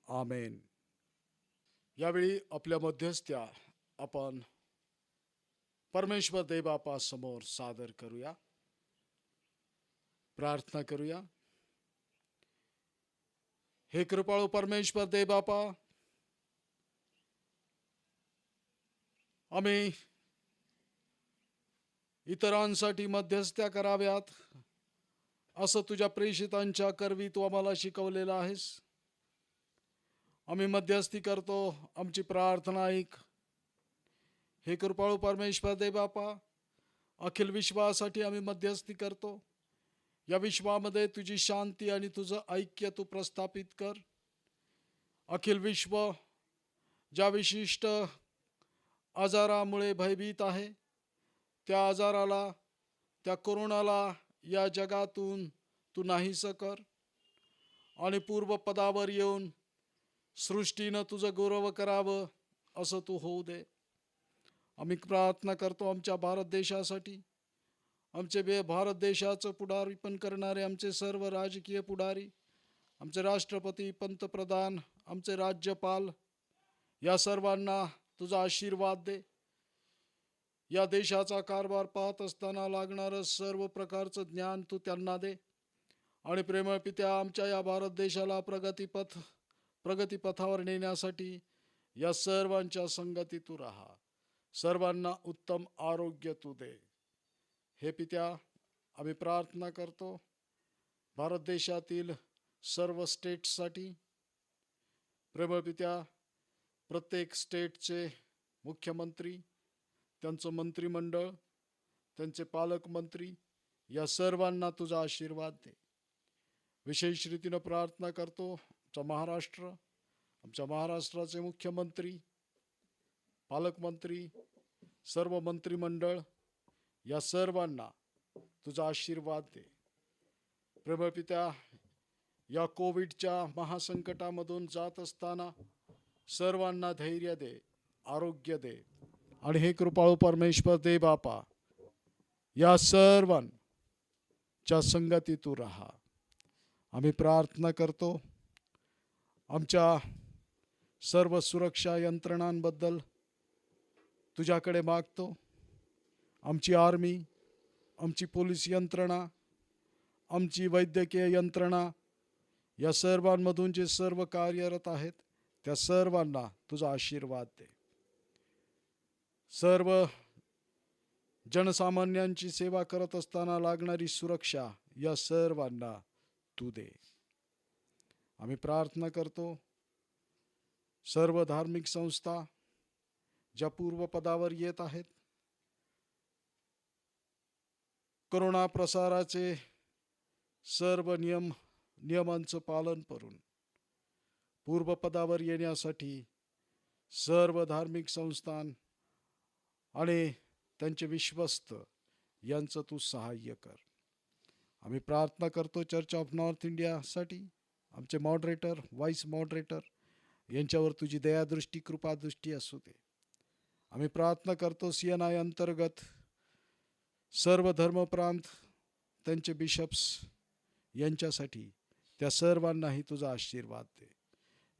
आमेन. यावेळी आपल्या मध्यस्थ्या आपण परमेश्वर देवबापा समोर सादर करूया. प्रार्थना करूया. हे कृपाळू परमेश्वर देवबापा, आम्ही इतरांसाठी मध्यस्थ्या कराव्यात असं तुझ्या प्रेषितांच्या करवी तू आम्हाला शिकवलेलं आहेस. आम्ही मध्यस्थी करतो, आमची प्रार्थना ऐक. हे कृपाळू परमेश्वर देवबापा, अखिल विश्वासाठी आम्ही मध्यस्थी करतो. या विश्वामध्ये तुझी शांती आणि तुझं ऐक्य तू प्रस्थापित कर. अखिल विश्व ज्या विशिष्ट आजारामुळे भयभीत आहे, त्या आजाराला, त्या कोरोनाला या जगातून तू नाहीसं कर आणि पूर्वपदावर येऊन सृष्टीनं तुझं गौरव करावं असं तू होऊ दे. आम्ही प्रार्थना करतो आमच्या भारत देशासाठी. आमचे भारत देशाचं पुढारीपण करणारे आमचे सर्व राजकीय पुढारी, आमचे राष्ट्रपती, पंतप्रधान, आमचे राज्यपाल, या सर्वांना तुझा आशीर्वाद दे. या देशाचा कारभार पाहत असताना लागणारं सर्व प्रकारचं ज्ञान तू त्यांना दे. आणि प्रेमळ पित्या, आमच्या या भारत देशाला प्रगतीपथावर नेण्यासाठी या सर्वांच्या संगती तू राहा. सर्वांना उत्तम आरोग्य तू दे. हे पित्या, आम्ही प्रार्थना करतो भारत देशातील सर्व स्टेट्ससाठी. प्रेमळ पित्या, प्रत्येक स्टेटचे मुख्यमंत्री, त्यांचं मंत्रिमंडळ, त्यांचे पालकमंत्री, या सर्वांना तुझा आशीर्वाद दे. विशेष रीतीनं प्रार्थना करतो आमच्या महाराष्ट्राचे मुख्यमंत्री, पालकमंत्री, सर्व मंत्रिमंडळ, या सर्वांना तुझा आशीर्वाद दे. प्रेमळ पित्या, या कोविडच्या महासंकटामधून जात असताना सर्वांना धैर्य दे, आरोग्य दे. आणि हे कृपाळू परमेश्वर देवबापा, या सर्वांच्या संगती तू राहा. आम्ही प्रार्थना करतो आमच्या सर्व सुरक्षा यंत्रणांबद्दल तुझ्याकडे मागतो. आमची आर्मी, आमची पोलीस यंत्रणा, आमची वैद्यकीय यंत्रणा, या सर्वांमधून जे सर्व कार्यरत आहेत त्या सर्वांना तुझा आशीर्वाद दे. सर्व जनसामान्यांची सेवा करत असताना लागणारी सुरक्षा या सर्वांना तू दे. आम्ही प्रार्थना करतो सर्व धार्मिक संस्था ज्या पूर्वपदावर येत आहेत, कोरोना प्रसाराचे सर्व नियमांचं पालन करून पूर्वपदावर येण्यासाठी सर्व धार्मिक संस्थान आणि त्यांचे विश्वस्त यांचं तू सहाय्य कर. आम्ही प्रार्थना करतो चर्च ऑफ नॉर्थ इंडियासाठी. आमचे मॉडरेटर, व्हाईस मॉडरेटर यांच्यावर तुझी दयादृष्टी, कृपादृष्टी असू दे. आम्ही प्रार्थना करतो CNI अंतर्गत सर्व धर्मप्रांत, त्यांचे बिशप्स यांच्यासाठी, त्या सर्वांनाही तुझा आशीर्वाद दे.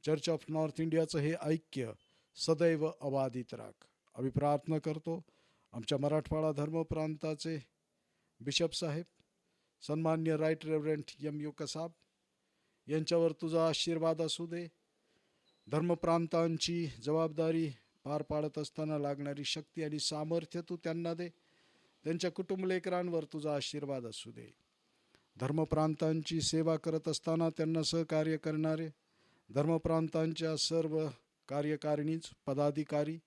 चर्च ऑफ नॉर्थ इंडियाचं हे ऐक्य सदैव अबाधित राख. आम्ही प्रार्थना करतो आमच्या मराठवाडा धर्मप्रांताचे बिशप साहेब, सन्मान्य राईट रेव्हरंट MU कसाब, यांच्यावर तुझा आशीर्वाद असू दे. धर्मप्रांतांची जबाबदारी पार पाडत असताना लागणारी शक्ती आणि सामर्थ्य तू त्यांना दे. त्यांच्या कुटुंब लेकरांवर तुझा आशीर्वाद असू दे. धर्मप्रांतांची सेवा करत असताना त्यांना सहकार्य करणारे धर्मप्रांतांच्या सर्व कार्यकारिणीच पदाधिकारी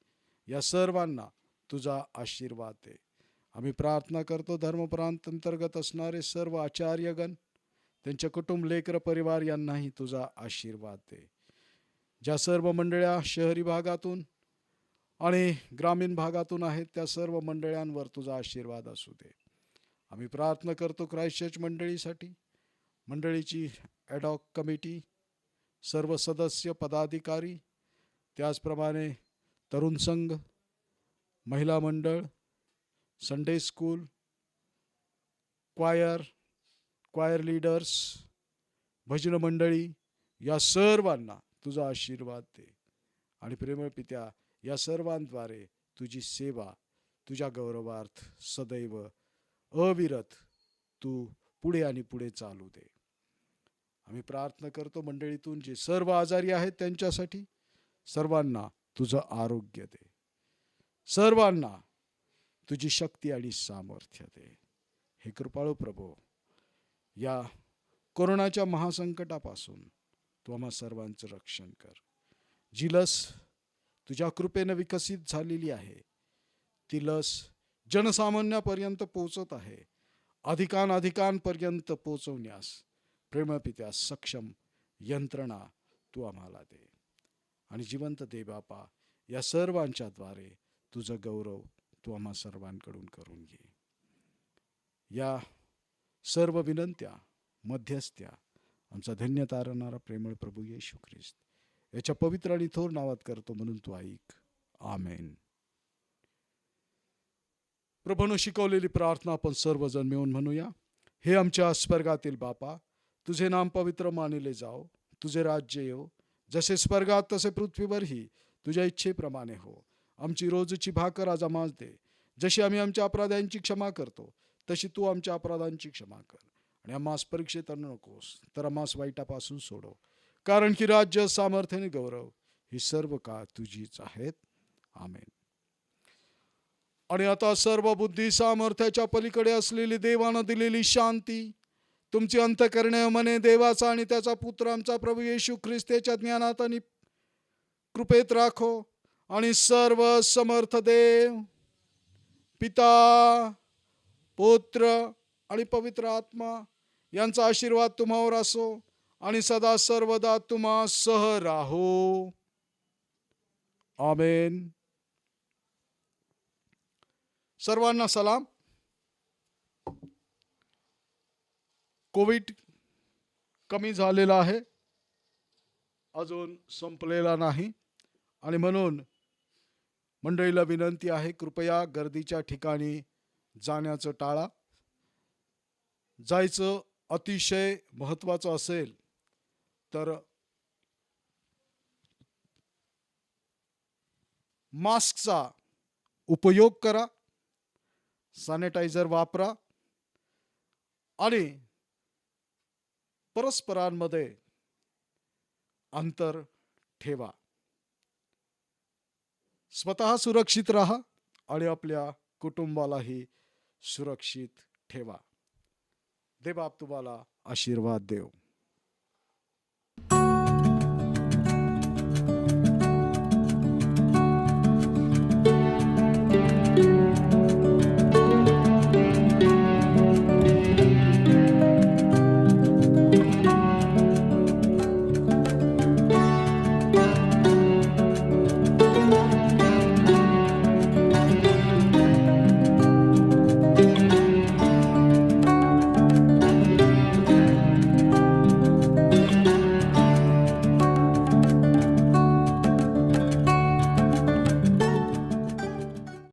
या सर्वांना तुझा आशीर्वाद दे. आम्ही प्रार्थना करतो धर्मप्रांत अंतर्गत असणारे सर्व आचार्यगण, त्यांचे कुटुंब, लेकर, परिवार यांनाही तुझा आशीर्वाद दे. ज्या सर्व मंडळ्या शहरी भागातून आणि ग्रामीण भागातून आहेत त्या सर्व मंडळांवर तुझा आशीर्वाद असू दे. आम्ही प्रार्थना करतो ख्राइस्ट चर्च मंडळीसाठी, मंडळीची ॲडॉक कमिटी, सर्व सदस्य, पदाधिकारी, त्याचप्रमाणे तरुण संघ, महिला मंडळ, संडे स्कूल, क्वायर लीडर्स, भजन मंडळी या सर्वांना तुझा आशीर्वाद दे. आणि प्रेमळ पित्या, या सर्वांद्वारे तुझी सेवा तुझ्या गौरवार्थ सदैव अविरत तू पुढे आणि पुढे चालू दे. आम्ही प्रार्थना करतो मंडळीतून जे सर्व आजारी आहेत त्यांच्यासाठी, सर्वांना तुझं आरोग्य दे, सर्वांना तुझी शक्ती आणि सामर्थ्य दे. हे कृपाळू प्रभू, या कोरोनाच्या महासंकटापासून तू आम्हा सर्वांचं रक्षण कर. जी लस तुझ्या कृपेनं विकसित झालेली आहे ती लस जनसामान्यापर्यंत पोहोचत आहे. अधिकांपर्यंत पोहोचवण्यास प्रेमपित्या सक्षम यंत्रणा तू आम्हाला दे. आणि जिवंत दे बापा, या सर्वांच्याद्वारे तुझं गौरव तू आम्हा सर्वांकडून करून घे. या सर्व विनंत्या, मध्यस्थ्या आमचा धन्य तारणारा प्रेमळ प्रभू येशू ख्रिस्त याच्या पवित्र आणि थोर नावात करतो म्हणून तू ऐक. आमेन. प्रभूनं शिकवलेली प्रार्थना आपण सर्वजण मिळून म्हणूया. हे आमच्या स्वर्गातील बापा, तुझे नाम पवित्र मानिले जाओ, तुझे राज्य येऊ, जसे स्वर्गात तसे पृथ्वीवरही तुझ्या इच्छेप्रमाणे हो. आमची रोजची भाकर आज आम्हास दे, जशी आम्ही आमच्या अपराध्यांची क्षमा करतो तशी तू आमच्या अपराधांची क्षमा कर. आणि आम्हास परीक्षेत आणू नकोस, तर आम्हास वाईटापासून सोडव, कारण की राज्य, सामर्थ्य आणि गौरव ही सर्व काळ तुझीच आहेत. आमेन. आणि आता सर्व बुद्धी सामर्थ्याच्या पलीकडे असलेली देवानं दिलेली शांती तुमची अंतःकरणे मने देवाचा आणि त्याचा पुत्र आमचा प्रभू येशू ख्रिस्ताच्या ज्ञानात आणि कृपेत राखो. आणि सर्व समर्थ देव, पिता, पुत्र आणि पवित्र आत्मा यांचा आशीर्वाद तुम्हावर असो आणि सदा सर्वदा तुम्हा सह राहो. आमेन. सर्वांना सलाम. कोविड कमी झालेला आहे, अजून संपलेला नाही. आणि म्हणून मंडळीला विनंती आहे, कृपया गर्दीच्या ठिकाणी जाण्याचं टाळा. जायचं अतिशय महत्त्वाचं असेल तर मास्कचा उपयोग करा, सॅनिटायझर वापरा आणि परस्परांमध्ये अंतर ठेवा. स्वतः सुरक्षित राहा आणि आपल्या कुटुंबालाही सुरक्षित ठेवा. देव बाप तुम्हाला आशीर्वाद देव.